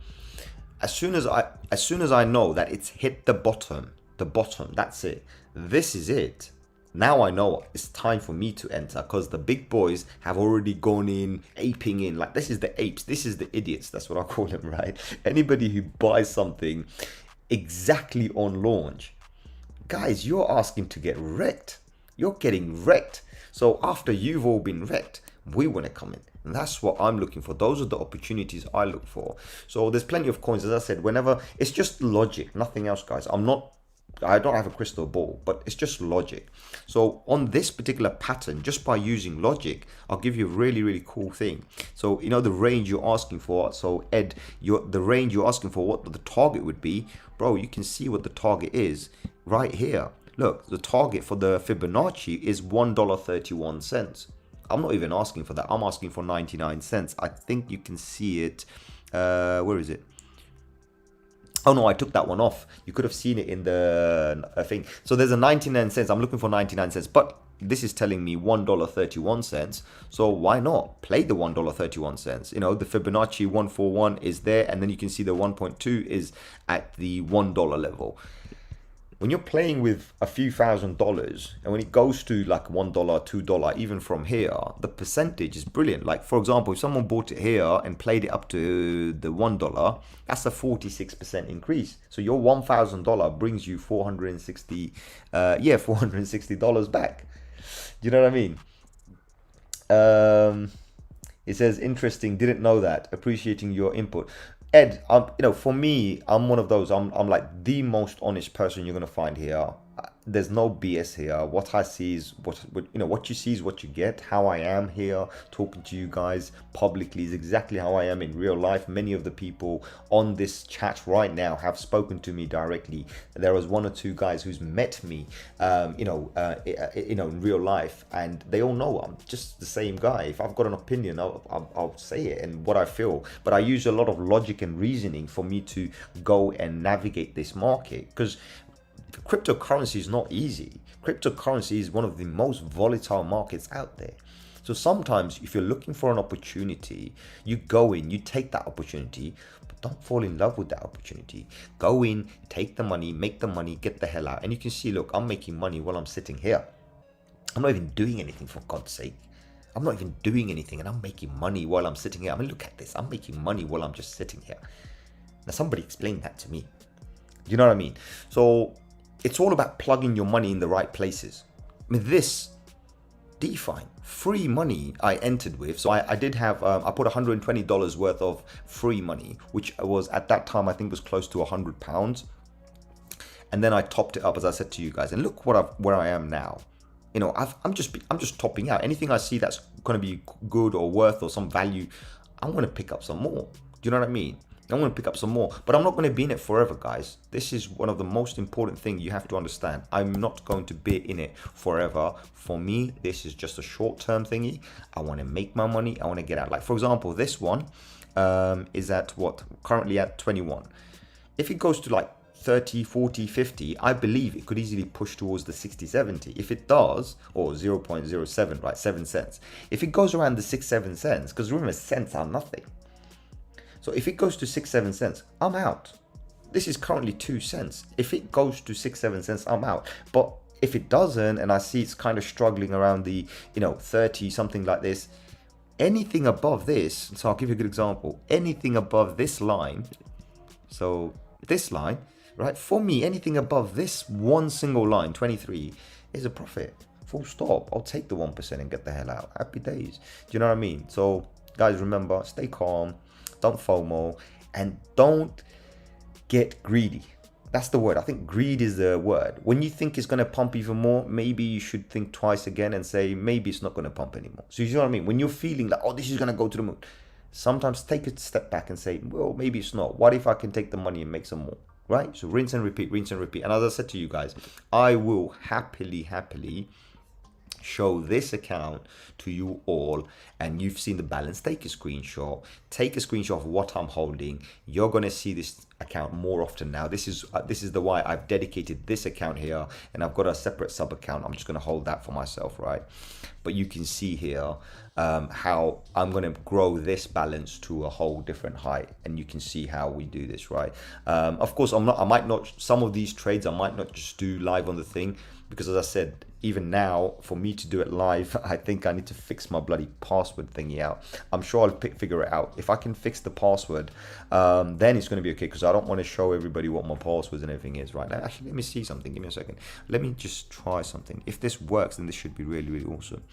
Speaker 1: as soon as I know that it's hit the bottom, that's it. This is it. Now I know it's time for me to enter, because the big boys have already gone in, aping in. Like, this is the apes, this is the idiots. That's what I call them, right? Anybody who buys something exactly on launch, guys, you're asking to get wrecked. You're getting wrecked. So after you've all been wrecked, we want to come in. And that's what I'm looking for. Those are the opportunities I look for. So there's plenty of coins, as I said, whenever, it's just logic, nothing else, guys. I don't have a crystal ball, but it's just logic. So on this particular pattern, just by using logic, I'll give you a really, really cool thing. So, the range you're asking for. So Ed, the range you're asking for, what the target would be, bro, you can see what the target is right here. Look, the target for the Fibonacci is $1.31. I'm not even asking for that. I'm asking for 99 cents. I think you can see it. Where is it? Oh no, I took that one off. You could have seen it in the thing. So there's a 99 cents. I'm looking for 99 cents, but this is telling me $1.31. So why not play the $1.31? The Fibonacci 141 is there, and then you can see the 1.2 is at the $1 level. When you're playing with a few $1,000s, and when it goes to like $1, $2, even from here, the percentage is brilliant. Like, for example, if someone bought it here and played it up to the $1, that's a 46% increase. So your $1,000 brings you $460 back. Do you know what I mean? It says, interesting, didn't know that, appreciating your input. Ed, for me, I'm one of those. I'm like the most honest person you're gonna find here. There's no BS here. What I see is what you see is what you get. How I am here talking to you guys publicly is exactly how I am in real life. Many of the people on this chat right now have spoken to me directly. There was 1 or 2 guys who's met me, in real life, and they all know I'm just the same guy. If I've got an opinion, I'll say it and what I feel. But I use a lot of logic and reasoning for me to go and navigate this market, because cryptocurrency is not easy. Cryptocurrency is one of the most volatile markets out there. So sometimes if you're looking for an opportunity, you go in, you take that opportunity, but don't fall in love with that opportunity. Go in, take the money, make the money, get the hell out. And you can see, look, I'm making money while I'm sitting here. I'm not even doing anything, for God's sake. I'm not even doing anything, and I'm making money while I'm sitting here. I mean, look at this. I'm making money while I'm just sitting here. Now, somebody explain that to me. Do you know what I mean? So it's all about plugging your money in the right places. I mean, this DeFi, free money I entered with. So I did have, I put $120 worth of free money, which was at that time, I think was close to £100. And then I topped it up, as I said to you guys, and look where I am now. I'm just topping out. Anything I see that's going to be good or worth or some value, I'm going to pick up some more. Do you know what I mean? I'm going to pick up some more, but I'm not going to be in it forever, guys. This is one of the most important things you have to understand. I'm not going to be in it forever. For me, this is just a short-term thingy. I want to make my money. I want to get out. Like, for example, this one is at what? Currently at 21. If it goes to like 30, 40, 50, I believe it could easily push towards the 60, 70. If it does, or 0.07, right, 7 cents. If it goes around the 6, 7 cents, because remember, cents are nothing. So if it goes to 6, 7 cents, I'm out. This is currently 2 cents. If it goes to 6, 7 cents, I'm out. But if it doesn't, and I see it's kind of struggling around the, 30, something like this, anything above this, so I'll give you a good example, anything above this line, so this line, right, for me, anything above this one single line, 23, is a profit. Full stop. I'll take the 1% and get the hell out. Happy days. Do you know what I mean? So guys, remember, stay calm, don't FOMO, and don't get greedy. That's the word. I think greed is the word. When you think it's going to pump even more, maybe you should think twice again and say, maybe it's not going to pump anymore. So you know what I mean? When you're feeling like, oh, this is going to go to the moon, sometimes take a step back and say, well, maybe it's not. What if I can take the money and make some more? Right? So rinse and repeat, rinse and repeat. And as I said to you guys, I will happily show this account to you all, and you've seen the balance. Take a screenshot of what I'm holding. You're going to see this account more often now. This is the why I've dedicated this account here, and I've got a separate sub account. I'm just going to hold that for myself, right? But you can see here how I'm going to grow this balance to a whole different height, and you can see how we do this, right? Of course, some of these trades I might not just do live on the thing, because as I said, even now, for me to do it live, I think I need to fix my bloody password thingy out. I'm sure I'll figure it out. If I can fix the password, then it's going to be okay, because I don't want to show everybody what my passwords and everything is right now. Actually, let me see something. Give me a second. Let me just try something. If this works, then this should be really, really awesome.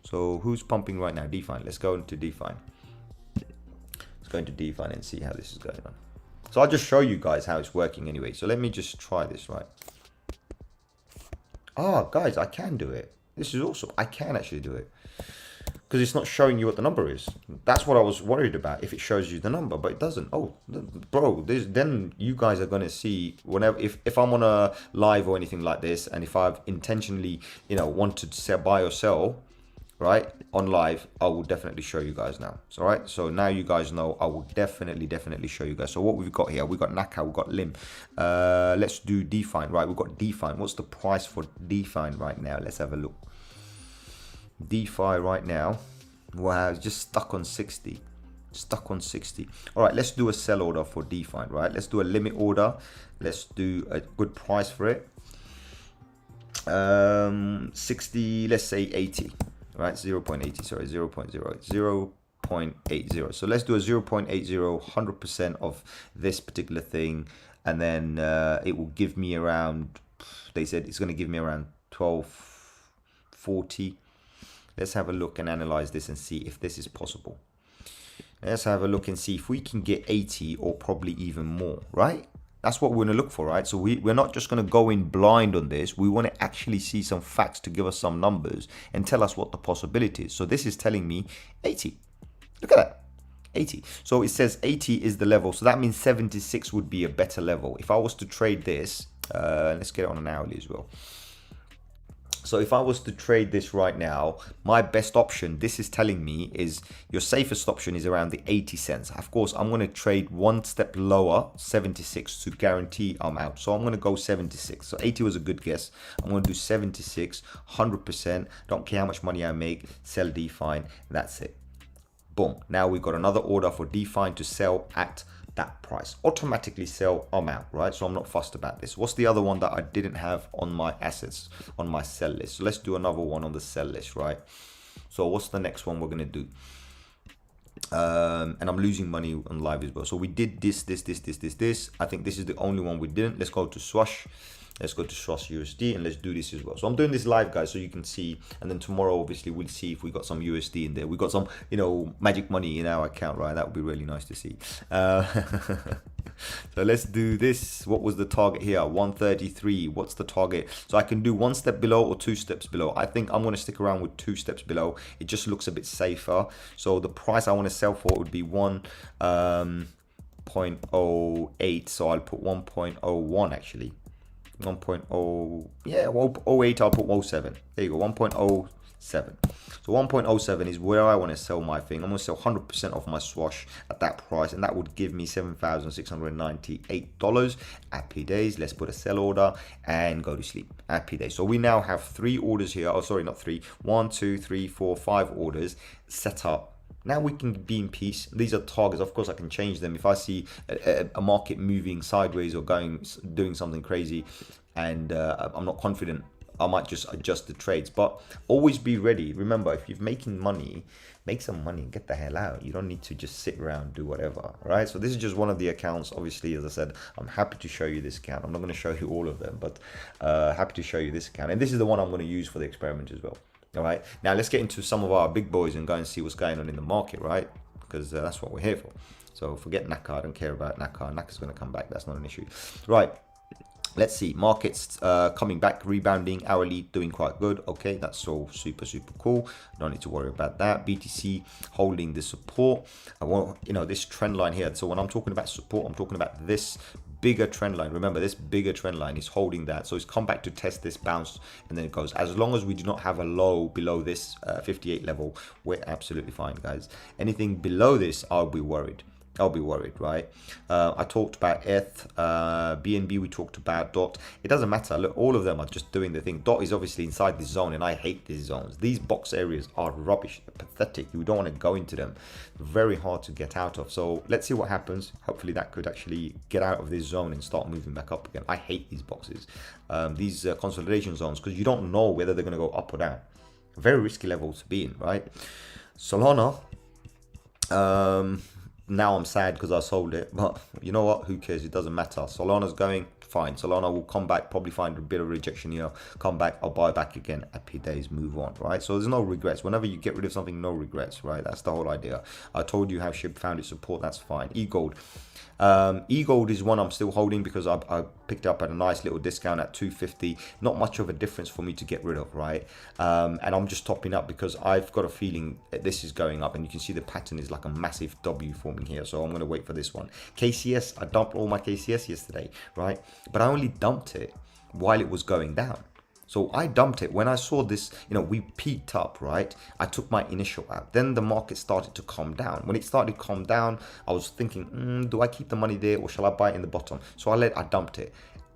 Speaker 1: So who's pumping right now? Define. Let's go into Define. Let's go into Define and see how this is going on. So I'll just show you guys how it's working anyway. So let me just try this, right? Ah, guys, I can do it. This is awesome. I can actually do it, because it's not showing you what the number is. That's what I was worried about, if it shows you the number, but it doesn't. Oh, bro, then you guys are going to see whenever, if I'm on a live or anything like this, and if I've intentionally, wanted to buy or sell, right, on live, I will definitely show you guys now. So, right, so now you guys know, I will definitely show you guys. So what we've got here, we've got Naka, we've got Lim. Let's do Define, right? We've got Define. What's the price for Define right now? Let's have a look. DeFi right now, wow, it's just stuck on 60. All right, let's do a sell order for Define, right? Let's do a limit order. Let's do a good price for it. 60, let's say 80. Right, 0.80, sorry, 0.80. So let's do a 0.80, 100% of this particular thing, and then it will give me around, they said it's going to give me around 12.40. Let's have a look and analyze this and see if this is possible. Let's have a look and see if we can get 80 or probably even more, right? That's what we're going to look for, right? So we're not just going to go in blind on this. We want to actually see some facts to give us some numbers and tell us what the possibility is. So this is telling me 80. Look at that, 80. So it says 80 is the level. So that means 76 would be a better level. If I was to trade this, let's get it on an hourly as well. So if I was to trade this right now, my best option, this is telling me, is your safest option is around the 80 cents. Of course, I'm going to trade one step lower, 76, to guarantee I'm out. So I'm going to go 76. So 80 was a good guess. I'm going to do 76, 100%. Don't care how much money I make. Sell Define. That's it. Boom. Now we've got another order for Define to sell at that price. Automatically sell, I'm out, right? So I'm not fussed about this. What's the other one that I didn't have on my assets, on my sell list? So let's do another one on the sell list, right? So what's the next one we're going to do? And I'm losing money on live as well. So we did this. I think this is the only one we didn't. Let's go to Swash. Let's go to Swash USD and let's do this as well. So I'm doing this live, guys, so you can see. And then tomorrow, obviously, we'll see if we got some USD in there. We got some, magic money in our account, right? That would be really nice to see. So let's do this. What was the target here? 133. What's the target? So I can do one step below or two steps below. I think I'm going to stick around with 2 steps below. It just looks a bit safer. So the price I want to sell for would be 1.08. So I'll put 1.01 actually. 1.0, yeah, 0.08, I'll put 0.07. There you go, 1.07 So 1.07 is where I want to sell my thing. I'm going to sell 100% of my swash at that price, and that would give me $7,698. Happy days. Let's put a sell order and go to sleep. Happy days. So we now have 3 orders here. Oh, sorry, not 3. 1, 2, 3, 4, 5 orders set up. Now we can be in peace. These are targets. Of course, I can change them if I see a market moving sideways or doing something crazy, and I'm not confident. I might just adjust the trades, but always be ready. Remember, if you're making money, make some money and get the hell out. You don't need to just sit around, do whatever, right? So this is just one of the accounts. Obviously, as I said, I'm happy to show you this account. I'm not going to show you all of them, but happy to show you this account. And this is the one I'm going to use for the experiment as well. All right, now let's get into some of our big boys and go and see what's going on in the market, right? Because that's what we're here for. So forget Naka. I don't care about Naka. Naka's going to come back. That's not an issue. Right. Let's see. Markets coming back, rebounding, hourly doing quite good. Okay, that's all super cool. Don't need to worry about that. BTC holding the support. I want, this trend line here. So when I'm talking about support, I'm talking about this bigger trend line. Remember, this bigger trend line is holding that. So it's come back to test this bounce, and then it goes. As long as we do not have a low below this 58 level, we're absolutely fine, guys. Anything below this, I'll be worried. Right? I talked about ETH, BNB, we talked about DOT. It doesn't matter. Look, all of them are just doing the thing. DOT is obviously inside this zone, and I hate these zones. These box areas are rubbish, pathetic. You don't want to go into them. Very hard to get out of. So let's see what happens. Hopefully that could actually get out of this zone and start moving back up again. I hate these boxes, these consolidation zones, because you don't know whether they're going to go up or down. Very risky level to be in, right? Solana. Now I'm sad because I sold it, but you know what? Who cares? It doesn't matter. Solana's going fine. Solana will come back, probably find a bit of rejection here, come back, I'll buy back again. Happy days, move on, right? So there's no regrets. Whenever you get rid of something, no regrets, right? That's the whole idea. I told you how SHIB found its support. That's fine. eGold. eGold is one I'm still holding because I picked up at a nice little discount at 250. Not much of a difference for me to get rid of, right? And I'm just topping up because I've got a feeling that this is going up, and you can see the pattern is like a massive W forming here. So I'm going to wait for this one. KCS, I dumped all my KCS yesterday, right? But I only dumped it while it was going down. So I dumped it when I saw this, we peaked up, right? I took my initial out. Then the market started to calm down. When it started to calm down, I was thinking, do I keep the money there or shall I buy it in the bottom? So I dumped it.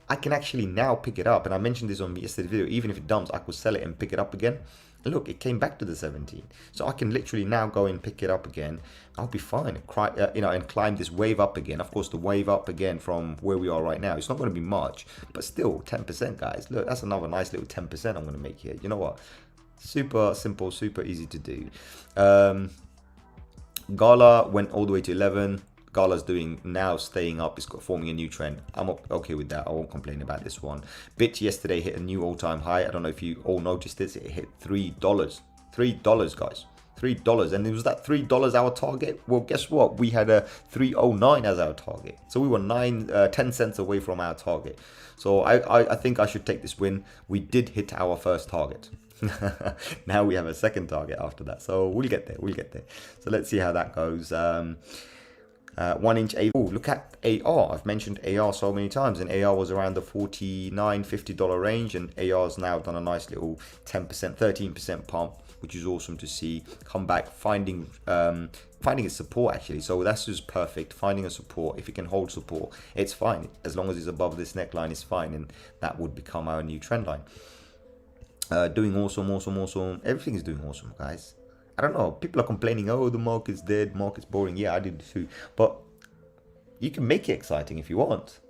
Speaker 1: I can actually now pick it up. And I mentioned this on yesterday's video. Even if it dumps, I could sell it and pick it up again. And look, it came back to the 17. So I can literally now go and pick it up again. I'll be fine, and climb this wave up again. Of course, the wave up again from where we are right now, it's not going to be much, but still 10%, guys. Look, that's another nice little 10% I'm going to make here. You know what? Super simple, super easy to do. Gala went all the way to 11. Gala's doing now, staying up. It's forming a new trend. I'm okay with that. I won't complain about this one. Bit yesterday hit a new all-time high. I don't know if you all noticed this. It hit $3. $3, guys. $3, and it was that $3 our target. Well, guess what? We had a 309 as our target, so we were 10 cents away from our target. So I think I should take this win. We did hit our first target. Now we have a second target after that, so we'll get there. So let's see how that goes. 1 inch AR. Look at AR. I've mentioned AR so many times, and AR was around the $49-50 range, and AR's now done a nice little 10%, 13% pump, which is awesome to see. Come back, finding a support actually. So that's just perfect. Finding a support. If it can hold support, it's fine. As long as it's above this neckline, it's fine, and that would become our new trend line. Doing awesome. Everything is doing awesome, guys. I don't know. People are complaining, oh, the market's dead, market's boring. Yeah, I did too. But you can make it exciting if you want.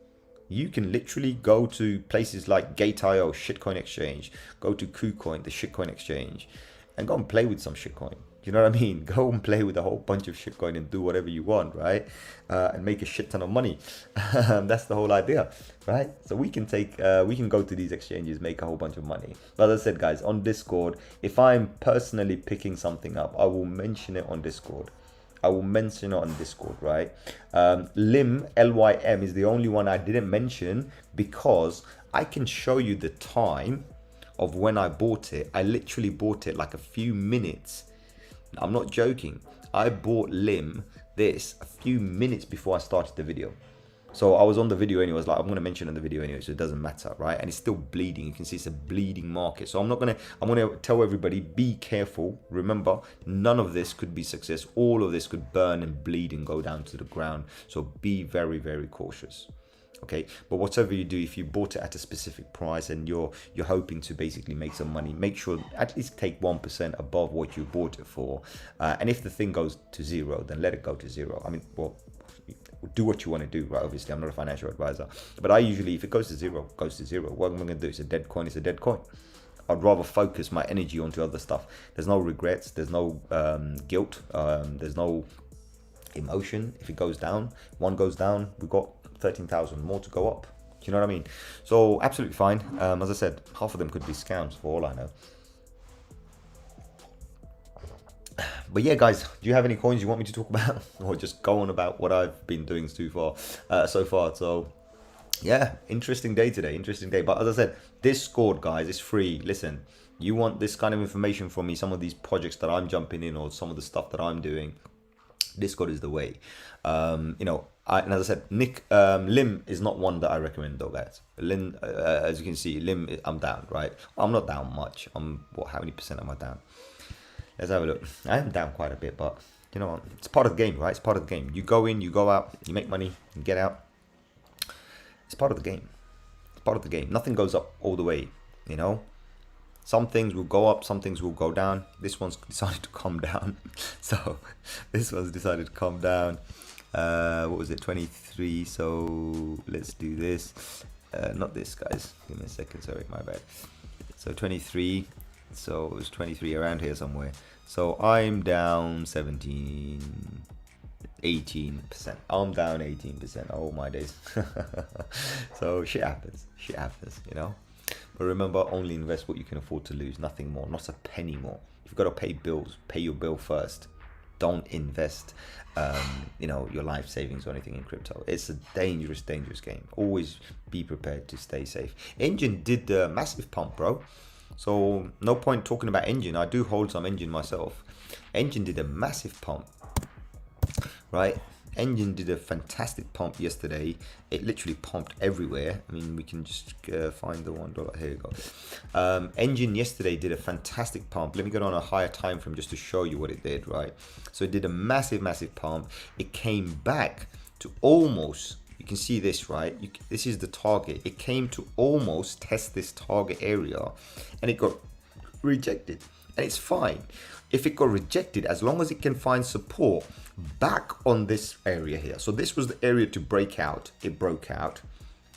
Speaker 1: You can literally go to places like Gate.io, shitcoin exchange. Go to KuCoin, the shitcoin exchange, and go and play with some shitcoin. You know what I mean? Go and play with a whole bunch of shitcoin and do whatever you want, right? And make a shit ton of money. That's the whole idea, right? So we can go to these exchanges, make a whole bunch of money. But as I said, guys, on Discord, if I'm personally picking something up, I will mention it on Discord. Right? LYM, LYM is the only one I didn't mention because I can show you the time of when I bought it. I literally bought it like a few minutes. I'm not joking. I bought LYM this a few minutes before I started the video. So I was on the video anyway. I was like, I'm going to mention in the video anyway, so it doesn't matter, right? And it's still bleeding. You can see it's a bleeding market. So I'm going to tell everybody, be careful. Remember, none of this could be success. All of this could burn and bleed and go down to the ground. So be very, very cautious. Okay, but whatever you do, if you bought it at a specific price and you're hoping to basically make some money, make sure at least take 1% above what you bought it for. And if the thing goes to zero, then let it go to zero. I mean, well, do what you want to do, right? Obviously, I'm not a financial advisor, but I usually, if it goes to zero, it goes to zero. What am I going to do? It's a dead coin. It's a dead coin. I'd rather focus my energy onto other stuff. There's no regrets. There's no guilt. There's no emotion. If it goes down, one goes down, we've got 13,000 more to go up. Do you know what I mean? So absolutely fine. As I said, half of them could be scams for all I know. But yeah, guys, do you have any coins you want me to talk about, or just go on about what I've been doing so far? So yeah, interesting day today. Interesting day. But as I said, Discord, guys, is free. Listen, you want this kind of information from me, some of these projects that I'm jumping in, or some of the stuff that I'm doing, Discord is the way. And as I said, Lim is not one that I recommend though, guys. Lim, as you can see, Lim, I'm down, right? I'm not down much. How many percent am I down? Let's have a look. I am down quite a bit, but you know what? It's part of the game, right? It's part of the game. You go in, you go out, you make money, you get out. It's part of the game. It's part of the game. Nothing goes up all the way, you know? Some things will go up, some things will go down. This one's decided to come down. So this one's decided to come down. What was it? 23. So let's do this. Not this, guys. Give me a second. Sorry, my bad. So 23. So it was 23 around here somewhere. So I'm down 18%. I'm down 18%. Oh my days. So shit happens, you know. But remember, only invest what you can afford to lose, nothing more, not a penny more. You've got to pay bills, pay your bill first. Don't invest your life savings or anything in crypto. It's a dangerous game. Always be prepared to stay safe. Engine did a massive pump, bro. So no point talking about Engine. I do hold some Engine myself. Engine did a massive pump, right? Engine did a fantastic pump yesterday. It literally pumped everywhere. I mean, we can just find the $1. Here you go. Engine yesterday did a fantastic pump. Let me get on a higher time frame just to show you what it did, right? So it did a massive pump. It came back to almost, you can see this, right? This is the target. It came to almost test this target area, and it got rejected. And it's fine. If it got rejected, as long as it can find support back on this area here. So this was the area to break out. It broke out.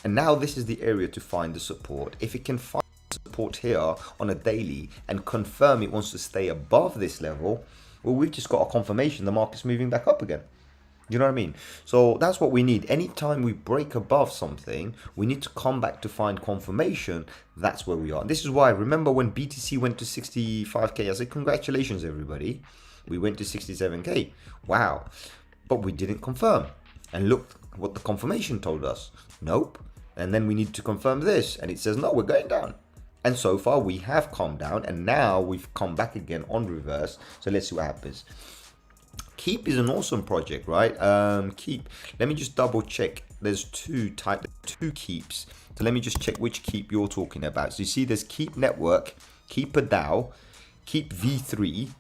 Speaker 1: And now this is the area to find the support. If it can find support here on a daily and confirm it wants to stay above this level, well, we've just got a confirmation the market's moving back up again. You know what I mean? So that's what we need. Anytime we break above something, we need to come back to find confirmation. That's where we are. And this is why, remember when BTC went to 65K, I said, congratulations, everybody. We went to 67K. Wow. But we didn't confirm. And look what the confirmation told us. Nope. And then we need to confirm this. And it says, no, we're going down. And so far we have come down. And now we've come back again on reverse. So let's see what happens. Keep is an awesome project, right? Keep. Let me just double check. There's two keeps. So let me just check which keep you're talking about. So you see there's Keep Network, Keeper DAO, Keep V3,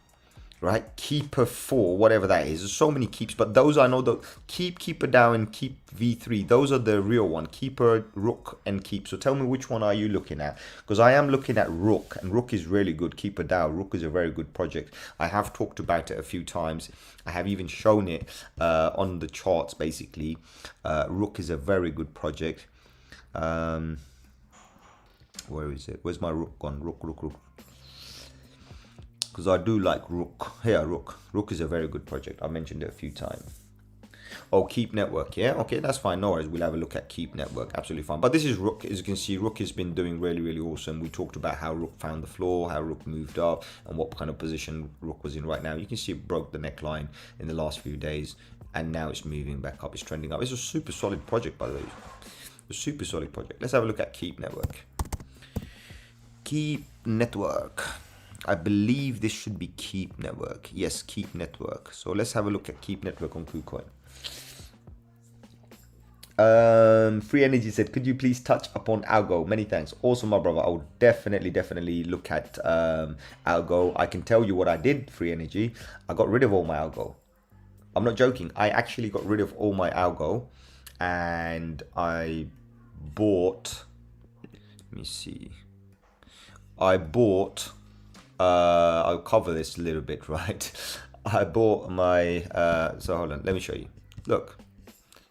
Speaker 1: right? Keeper 4, whatever that is. There's so many keeps, but those I know, the Keeper DAO and Keep V3, those are the real one. Keeper, Rook, and Keep. So tell me which one are you looking at? Because I am looking at Rook, and Rook is really good. Keeper DAO, Rook is a very good project. I have talked about it a few times. I have even shown it on the charts, basically. Rook is a very good project. Where is it? Where's my Rook gone? Rook. Because I do like Rook. Here, Rook. Rook is a very good project. I mentioned it a few times. Oh, Keep Network. Yeah, okay, that's fine. No worries. We'll have a look at Keep Network. Absolutely fine. But this is Rook. As you can see, Rook has been doing really awesome. We talked about how Rook found the floor, how Rook moved up, and what kind of position Rook was in right now. You can see it broke the neckline in the last few days, and now it's moving back up. It's trending up. It's a super solid project, by the way. A super solid project. Let's have a look at Keep Network. Keep Network. I believe this should be Keep Network. Yes, Keep Network. So let's have a look at Keep Network on KuCoin. Free Energy said, could you please touch upon algo? Many thanks. Awesome, my brother. I will definitely look at algo. I can tell you what I did, Free Energy. I got rid of all my algo. I'm not joking. I actually got rid of all my algo, and I bought, let me see. I bought, I'll cover this a little bit, right? I bought my, so hold on, let me show you. Look.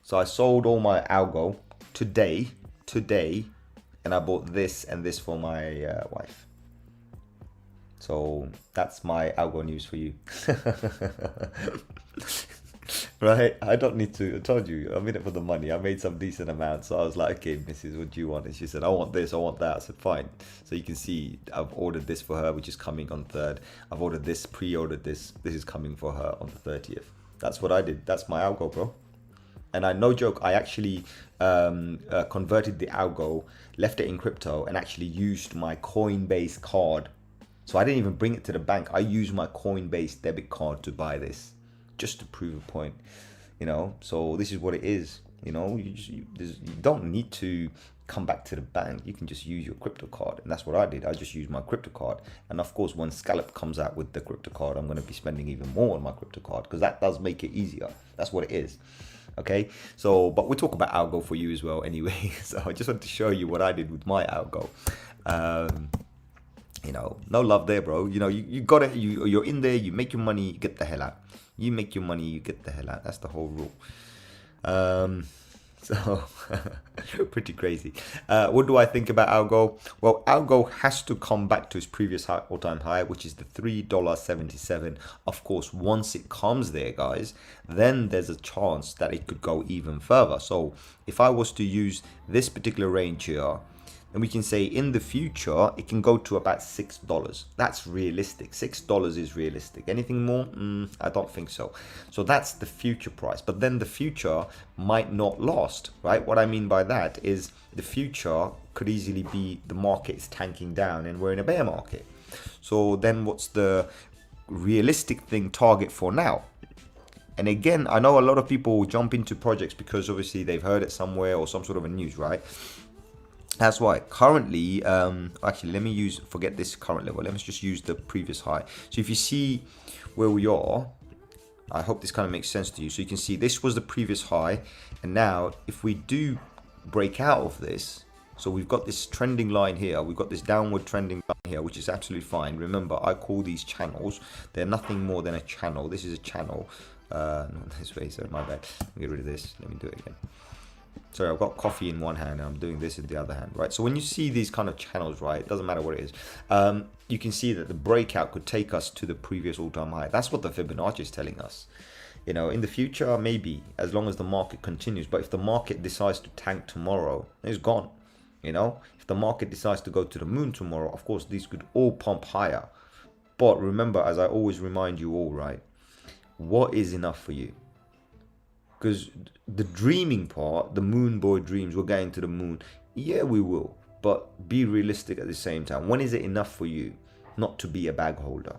Speaker 1: So I sold all my algo today, and I bought this and this for my wife. So that's my algo news for you. Right? I don't need to, I told you, I'm in it for the money. I made some decent amount. So I was like, okay, Mrs., what do you want? And she said, I want this, I want that. I said, fine. So you can see I've ordered this for her, which is coming on 3rd. I've ordered this, pre-ordered this. This is coming for her on the 30th. That's what I did. That's my algo, bro. And I, no joke, I actually converted the algo, left it in crypto, and actually used my Coinbase card. So I didn't even bring it to the bank. I used my Coinbase debit card to buy this, just to prove a point, you know. So this is what it is, you know. You don't need to come back to the bank. You can just use your crypto card, and that's what I did. I just used my crypto card, and of course, when Scallop comes out with the crypto card, I'm going to be spending even more on my crypto card, because that does make it easier. That's what it is. Okay, so but we'll talk about algo for you as well anyway. So I just wanted to show you what I did with my algo. You know, no love there, bro. You know, you got it. You're in there. You make your money. You get the hell out. You make your money. You get the hell out. That's the whole rule. So pretty crazy. What do I think about algo? Well, algo has to come back to its previous high, all-time high, which is the $3.77. Of course, once it comes there, guys, then there's a chance that it could go even further. So if I was to use this particular range here, and we can say in the future it can go to about $6. That's realistic. $6 is realistic. Anything more? I don't think so. So that's the future price. But then the future might not last, right? What I mean by that is the future could easily be the market is tanking down and we're in a bear market. So then what's the realistic thing target for now? And again, I know a lot of people will jump into projects because obviously they've heard it somewhere or some sort of a news, right? That's why currently, actually, let me forget this current level. Let me just use the previous high. So if you see where we are, I hope this kind of makes sense to you. So you can see this was the previous high. And now if we do break out of this, so we've got this trending line here. We've got this downward trending line here, which is absolutely fine. Remember, I call these channels. They're nothing more than a channel. This is a channel. Not this way, so my bad. Let me get rid of this. Let me do it again. Sorry, I've got coffee in one hand and I'm doing this in the other hand, right? So when you see these kind of channels, right, it doesn't matter what it is, you can see that the breakout could take us to the previous all-time high. That's what the Fibonacci is telling us. You know, in the future, maybe, as long as the market continues. But if the market decides to tank tomorrow, it's gone. You know, if the market decides to go to the moon tomorrow, of course, these could all pump higher. But remember, as I always remind you all, right, what is enough for you? Because the dreaming part, the moon boy dreams, we're going to the moon. Yeah, we will. But be realistic at the same time. When is it enough for you not to be a bag holder?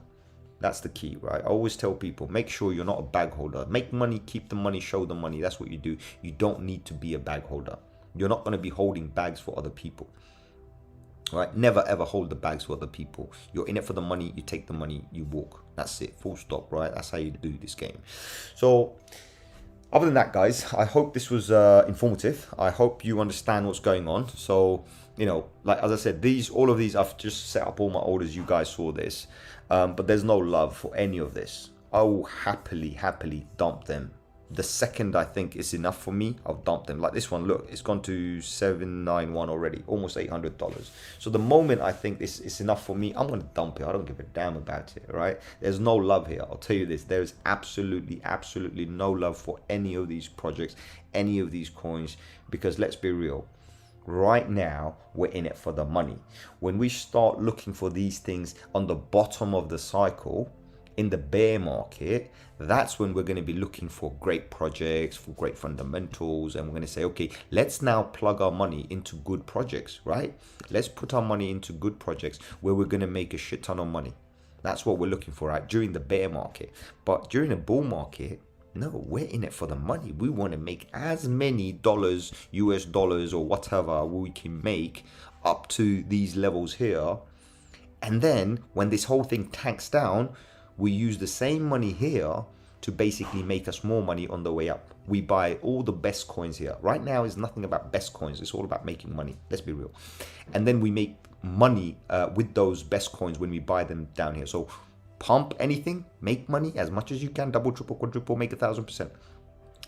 Speaker 1: That's the key, right? I always tell people, make sure you're not a bag holder. Make money, keep the money, show the money. That's what you do. You don't need to be a bag holder. You're not going to be holding bags for other people. Right? Never ever hold the bags for other people. You're in it for the money. You take the money, you walk. That's it. Full stop, right? That's how you do this game. So other than that, guys, I hope this was informative. I hope you understand what's going on. So, you know, like as I said, all of these, I've just set up all my orders. You guys saw this, but there's no love for any of this. I will happily dump them. The second I think it's enough for me, I'll dump them. Like this one, look, it's gone to $791 already, almost $800. So the moment I think this is enough for me, I'm going to dump it. I don't give a damn about it, right? There's no love here. I'll tell you this. There is absolutely no love for any of these projects, any of these coins, because let's be real. Right now, we're in it for the money. When we start looking for these things on the bottom of the cycle, in the bear market, that's when we're going to be looking for great projects, for great fundamentals, and we're going to say, okay, let's now plug our money into good projects, right? Let's put our money into good projects where we're going to make a shit ton of money. That's what we're looking for, right? During the bear market. But during a bull market, No, we're in it for the money. We want to make as many dollars, US dollars or whatever we can make up to these levels here. And then when this whole thing tanks down, we use the same money here to basically make us more money on the way up. We buy all the best coins here. Right now is nothing about best coins. It's all about making money. Let's be real. And then we make money with those best coins when we buy them down here. So pump anything, make money as much as you can, double, triple, quadruple, make 1,000%.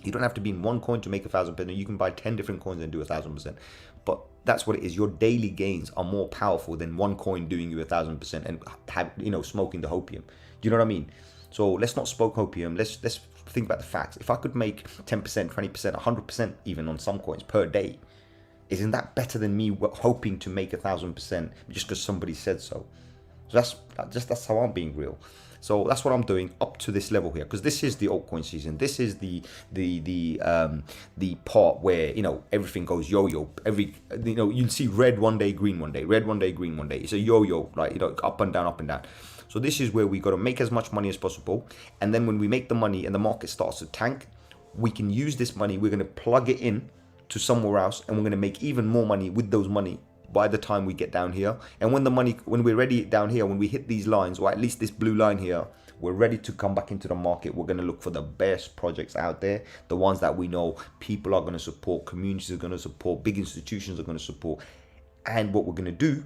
Speaker 1: You don't have to be in one coin to make 1,000%. You can buy 10 different coins and do 1,000%. But that's what it is. Your daily gains are more powerful than one coin doing you 1,000% and have, smoking the hopium. Do you know what I mean? So let's not smoke opium. Let's think about the facts. If I could make 10%, 20%, 100% even on some coins per day, isn't that better than me hoping to make 1,000% just because somebody said so? So that's how I'm being real. So that's what I'm doing up to this level here, because this is the altcoin season. This is the part where everything goes yo-yo. You'll see red one day, green one day, red one day, green one day. It's a yo-yo, right? Up and down, up and down. So this is where we got to make as much money as possible, and then when we make the money and the market starts to tank, we can use this money. We're going to plug it in to somewhere else, and we're going to make even more money with those money by the time we get down here. And when we're ready down here, when we hit these lines, or at least this blue line here, we're ready to come back into the market. We're going to look for the best projects out there, the ones that we know people are going to support, communities are going to support, big institutions are going to support. And what we're going to do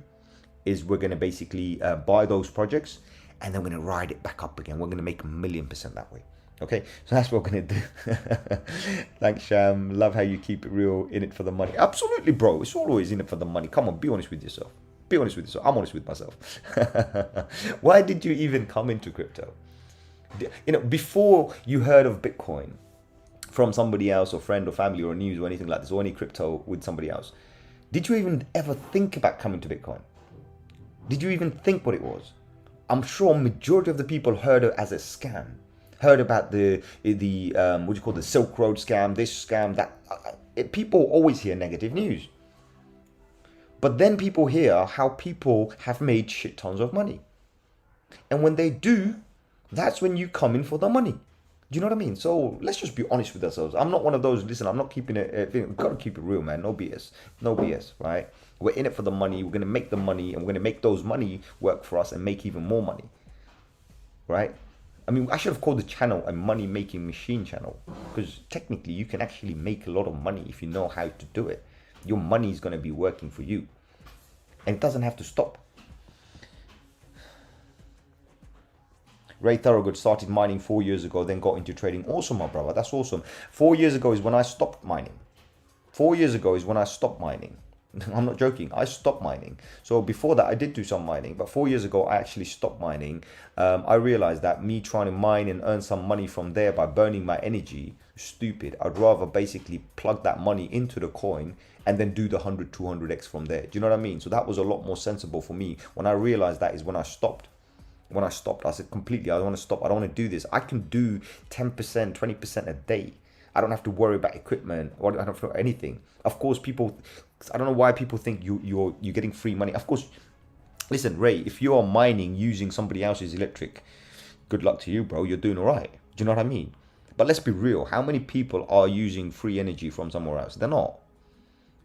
Speaker 1: is we're going to basically buy those projects, and then we're going to ride it back up again. We're going to make 1,000,000% that way. Okay, so that's what we're going to do. Thanks, Sham. Love how you keep it real, in it for the money. Absolutely, bro. It's always in it for the money. Come on, be honest with yourself. Be honest with yourself. I'm honest with myself. Why did you even come into crypto? Before you heard of Bitcoin from somebody else, or friend or family or news or anything like this, or any crypto with somebody else, did you even ever think about coming to Bitcoin? Did you even think what it was? I'm sure majority of the people heard it as a scam. Heard about the Silk Road scam, this scam, that. People always hear negative news. But then people hear how people have made shit tons of money. And when they do, that's when you come in for the money. Do you know what I mean? So let's just be honest with ourselves. I'm not one of those, listen, I'm not keeping it, we've got to keep it real, man. No BS. No BS, right? We're in it for the money. We're going to make the money, and we're going to make those money work for us and make even more money, right? I mean, I should have called the channel a money-making machine channel, because technically you can actually make a lot of money if you know how to do it. Your money is going to be working for you, and it doesn't have to stop. Ray Thorogood started mining 4 years ago, then got into trading. Awesome, my brother. That's awesome. 4 years ago is when I stopped mining. 4 years ago is when I stopped mining. I'm not joking. I stopped mining. So before that, I did do some mining. But 4 years ago, I actually stopped mining. I realized that me trying to mine and earn some money from there by burning my energy is stupid. I'd rather basically plug that money into the coin and then do the 100, 200x from there. Do you know what I mean? So that was a lot more sensible for me. When I realized that is when I stopped. When I stopped, I said completely, I don't want to stop. I don't want to do this. I can do 10%, 20% a day. I don't have to worry about equipment, or I don't have to do anything. Of course, people, I don't know why people think you're getting free money. Of course, listen, Ray, if you are mining using somebody else's electric, good luck to you, bro. You're doing all right. Do you know what I mean? But let's be real. How many people are using free energy from somewhere else? They're not.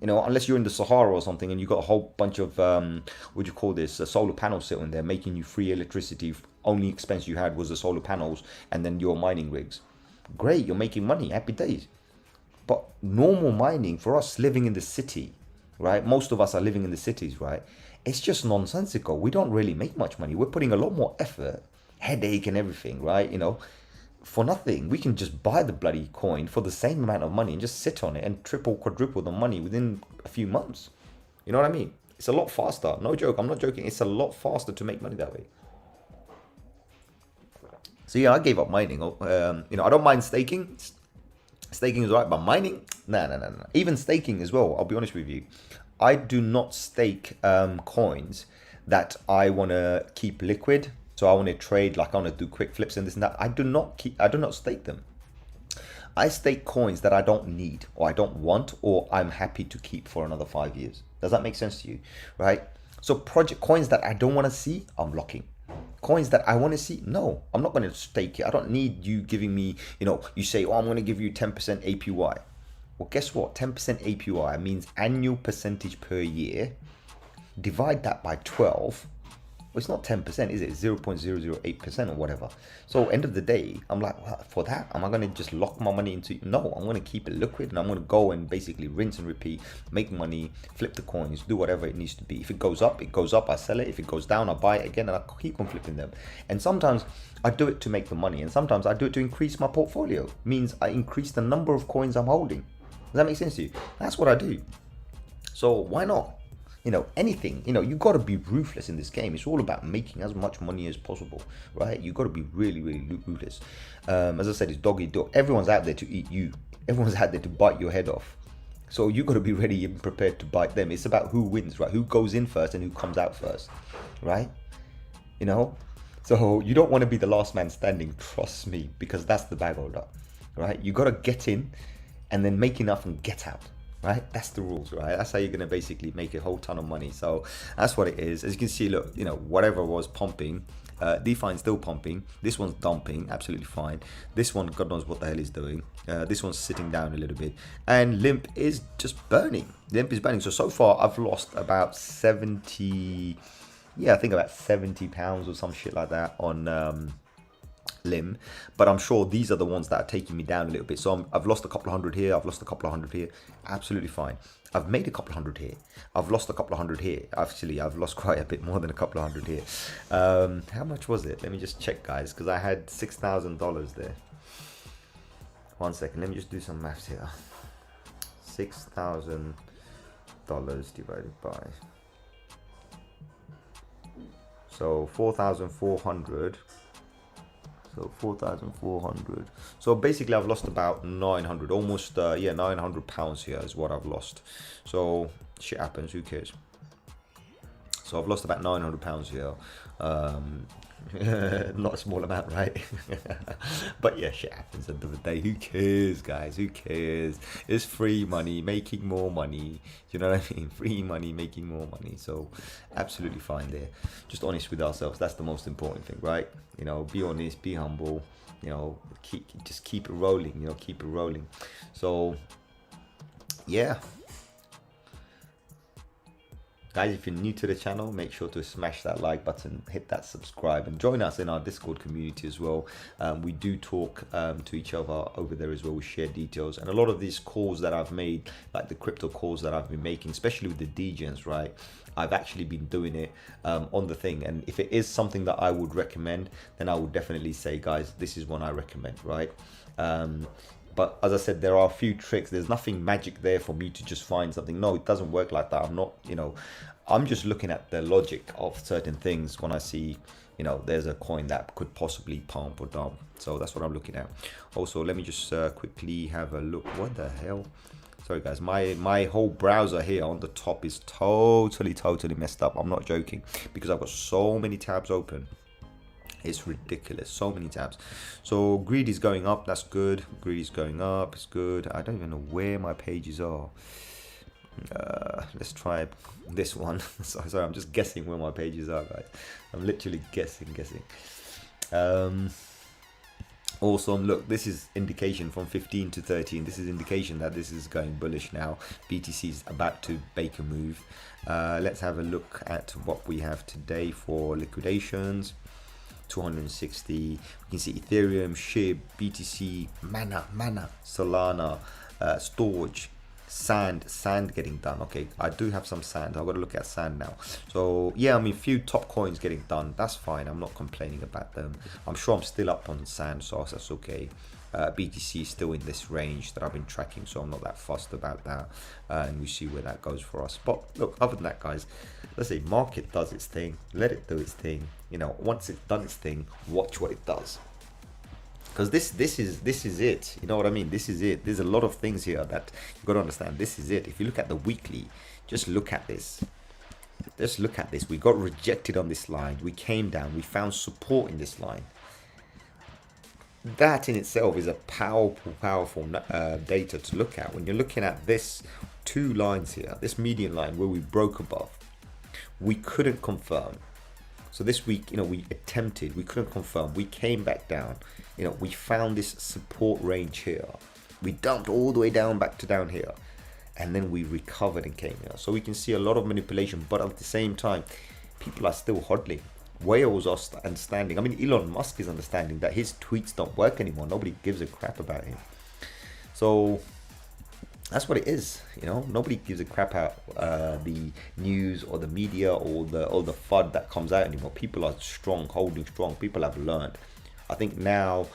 Speaker 1: Unless you're in the Sahara or something and you got a whole bunch of, solar panels sitting there making you free electricity. Only expense you had was the solar panels and then your mining rigs. Great, you're making money, happy days. But normal mining for us living in the city, right? Most of us are living in the cities, right? It's just nonsensical. We don't really make much money. We're putting a lot more effort, headache and everything, right? For nothing. We can just buy the bloody coin for the same amount of money and just sit on it and triple, quadruple the money within a few months. You know what I mean? It's a lot faster. No joke. I'm not joking. It's a lot faster to make money that way. So yeah, I gave up mining. I don't mind staking. Staking is alright, but mining, no. Even staking as well. I'll be honest with you. I do not stake coins that I want to keep liquid. So I want to trade, like I want to do quick flips and this and that. I do not stake them. I stake coins that I don't need, or I don't want, or I'm happy to keep for another 5 years. Does that make sense to you? Right? So project coins that I don't want to see, I'm locking. Coins that I want to see, no, I'm not going to stake it. I don't need you giving me, you say, oh, I'm going to give you 10% APY. Well, guess what? 10% APY means annual percentage per year. Divide that by 12. Well, it's not 10%, is it? 0.008% or whatever. So end of the day, I'm like, well, for that, am I going to just lock my money into? No, I'm going to keep it liquid, and I'm going to go and basically rinse and repeat, make money, flip the coins, do whatever it needs to be. If it goes up, it goes up, I sell it. If it goes down, I buy it again, and I keep on flipping them. And sometimes I do it to make the money, and sometimes I do it to increase my portfolio. Means I increase the number of coins I'm holding. Does that make sense to you? That's what I do. So why not? Anything, you got to be ruthless in this game. It's all about making as much money as possible, right? You got to be really, really ruthless. As I said, it's dog eat dog. Everyone's out there to eat you. Everyone's out there to bite your head off. So you got to be ready and prepared to bite them. It's about who wins, right? Who goes in first and who comes out first, right? So you don't want to be the last man standing, trust me, because that's the bag holder, right? You got to get in and then make enough and get out. Right, that's the rules, right? That's how you're gonna basically make a whole ton of money. So that's what it is. As you can see, look, whatever was pumping, DeFi's still pumping. This one's dumping, absolutely fine. This one, God knows what the hell he's doing. This one's sitting down a little bit, and Limp is just burning. Limp is burning. So far, I've lost about 70. Yeah, I think about 70 pounds or some shit like that on Lim, but I'm sure these are the ones that are taking me down a little bit. So I've lost a couple of hundred here, I've lost a couple of hundred here, absolutely fine. I've made a couple of hundred here, I've lost a couple of hundred here. Actually, I've lost quite a bit more than a couple of hundred here. How much was it? Let me just check, guys, because I had $6,000 there. 1 second, let me just do some maths here. $6,000 divided by, so 4,400. So 4,400. So basically I've lost about 900, almost 900 pounds here is what I've lost. So shit happens, who cares? So I've lost about 900 pounds here. Not a small amount, right? But yeah, shit happens at the end of the day. Who cares, guys? Who cares? It's free money, making more money. You know what I mean? Free money, making more money. So absolutely fine there. Just honest with ourselves. That's the most important thing, right? Be honest, be humble. Keep it rolling. Keep it rolling. So yeah. Guys, if you're new to the channel, make sure to smash that like button, hit that subscribe, and join us in our Discord community as well. We do talk to each other over there as well. We share details, and a lot of these calls that I've made, like the crypto calls that I've been making, especially with the Degens, right? I've actually been doing it on the thing, and if it is something that I would recommend, then I would definitely say, guys, this is one I recommend, right? But as I said, there are a few tricks. There's nothing magic there for me to just find something. No, it doesn't work like that. I'm not, I'm just looking at the logic of certain things when I see, there's a coin that could possibly pump or dump. So that's what I'm looking at. Also, let me just quickly have a look. What the hell? Sorry, guys. My whole browser here on the top is totally messed up. I'm not joking, because I've got so many tabs open. It's ridiculous, so many tabs. So greed is going up, that's good. Greed is going up, it's good. I don't even know where my pages are. Let's try this one. Sorry, I'm just guessing where my pages are, guys. I'm literally guessing. Awesome. Look, this is indication from 15 to 13. This is indication that this is going bullish now. BTC is about to bake a move. Let's have a look at what we have today for liquidations. 260. We can see Ethereum, SHIB, BTC, Mana, Solana, Storage, Sand getting done. Okay, I do have some Sand. I've got to look at Sand now. So yeah, I mean, few top coins getting done. That's fine. I'm not complaining about them. I'm sure I'm still up on Sand, so that's okay. BTC is still in this range that I've been tracking, so I'm not that fussed about that, and we see where that goes for us. But look, other than that, guys, let's say market does its thing, let it do its thing. Once it's done its thing, watch what it does, because this is it. You know what I mean? This is it. There's a lot of things here that you've got to understand. This is it. If you look at the weekly, just look at this. Just look at this. We got rejected on this line. We came down. We found support in this line. That in itself is a powerful data to look at. When you're looking at this two lines here, this median line where we broke above, we couldn't confirm. So this week, we attempted, we couldn't confirm, we came back down, we found this support range here, we dumped all the way down back to down here, and then we recovered and came here. So we can see a lot of manipulation, but at the same time, people are still hodling. Whales are understanding. I mean, Elon Musk is understanding that his tweets don't work anymore. Nobody gives a crap about him. So that's what it is. Nobody gives a crap about the news or the media or the FUD that comes out anymore. People are strong, holding strong. People have learned. I think now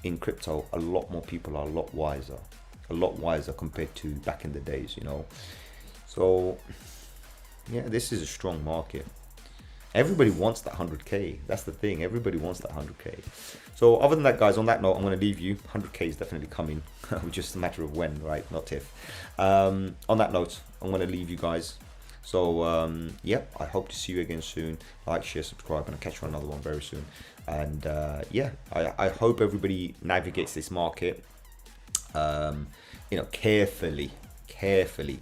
Speaker 1: in crypto, a lot more people are a lot wiser compared to back in the days. So yeah, this is a strong market. Everybody wants that 100k. That's the thing. Everybody wants that 100k. So other than that, guys, on that note, I'm going to leave you. 100k is definitely coming. Just a matter of when, right? Not if. On that note, I'm going to leave you guys. So yeah, I hope to see you again soon. Like, share, subscribe, and I'll catch you on another one very soon. And yeah, I hope everybody navigates this market carefully,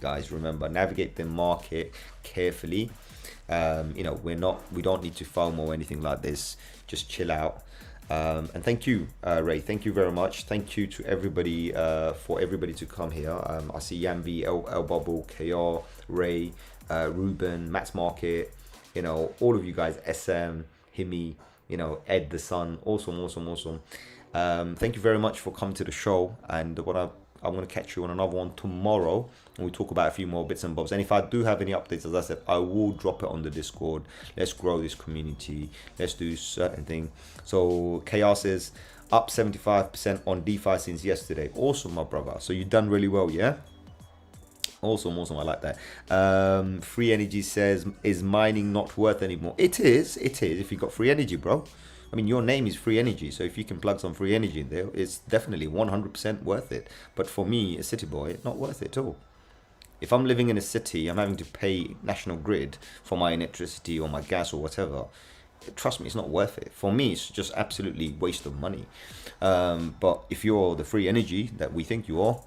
Speaker 1: guys. Remember, navigate the market carefully. We don't need to FOMO or anything like this. Just chill out. And thank you, Ray. Thank you very much. Thank you to everybody for everybody to come here. I see Yambi, El Bubble, KR, Ray, Ruben, Matt's Market. All of you guys, SM, Himi, Ed the Sun. Awesome. Thank you very much for coming to the show. And I'm going to catch you on another one tomorrow, and we talk about a few more bits and bobs. And if I do have any updates, as I said, I will drop it on the Discord. Let's grow this community. Let's do certain thing. So KR says up 75% on DeFi since yesterday. Awesome, my brother. So you've done really well, yeah? Awesome. I like that. Free Energy says, is mining not worth anymore? It is if you got free energy, bro. I mean, your name is Free Energy, so if you can plug some free energy in there, it's definitely 100% worth it. But for me, a city boy, it's not worth it at all. If I'm living in a city, I'm having to pay National Grid for my electricity or my gas or whatever. Trust me, it's not worth it. For me, it's just absolutely waste of money. But if you're the free energy that we think you are,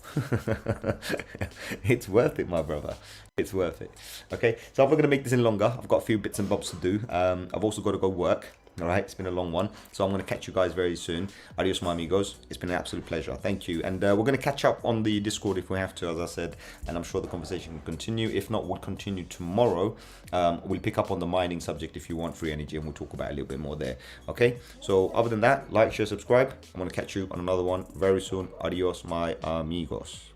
Speaker 1: it's worth it, my brother. It's worth it. Okay, so I'm not going to make this in longer. I've got a few bits and bobs to do. I've also got to go work. All right, it's been a long one, so I'm going to catch you guys very soon. Adios, my amigos. It's been an absolute pleasure. Thank you. And we're going to catch up on the Discord if we have to, as I said, and I'm sure the conversation will continue. If not, we'll continue tomorrow. We'll pick up on the mining subject if you want free energy, and we'll talk about it a little bit more there. Okay, so other than that, like, share, subscribe. I'm going to catch you on another one very soon. Adios, my amigos.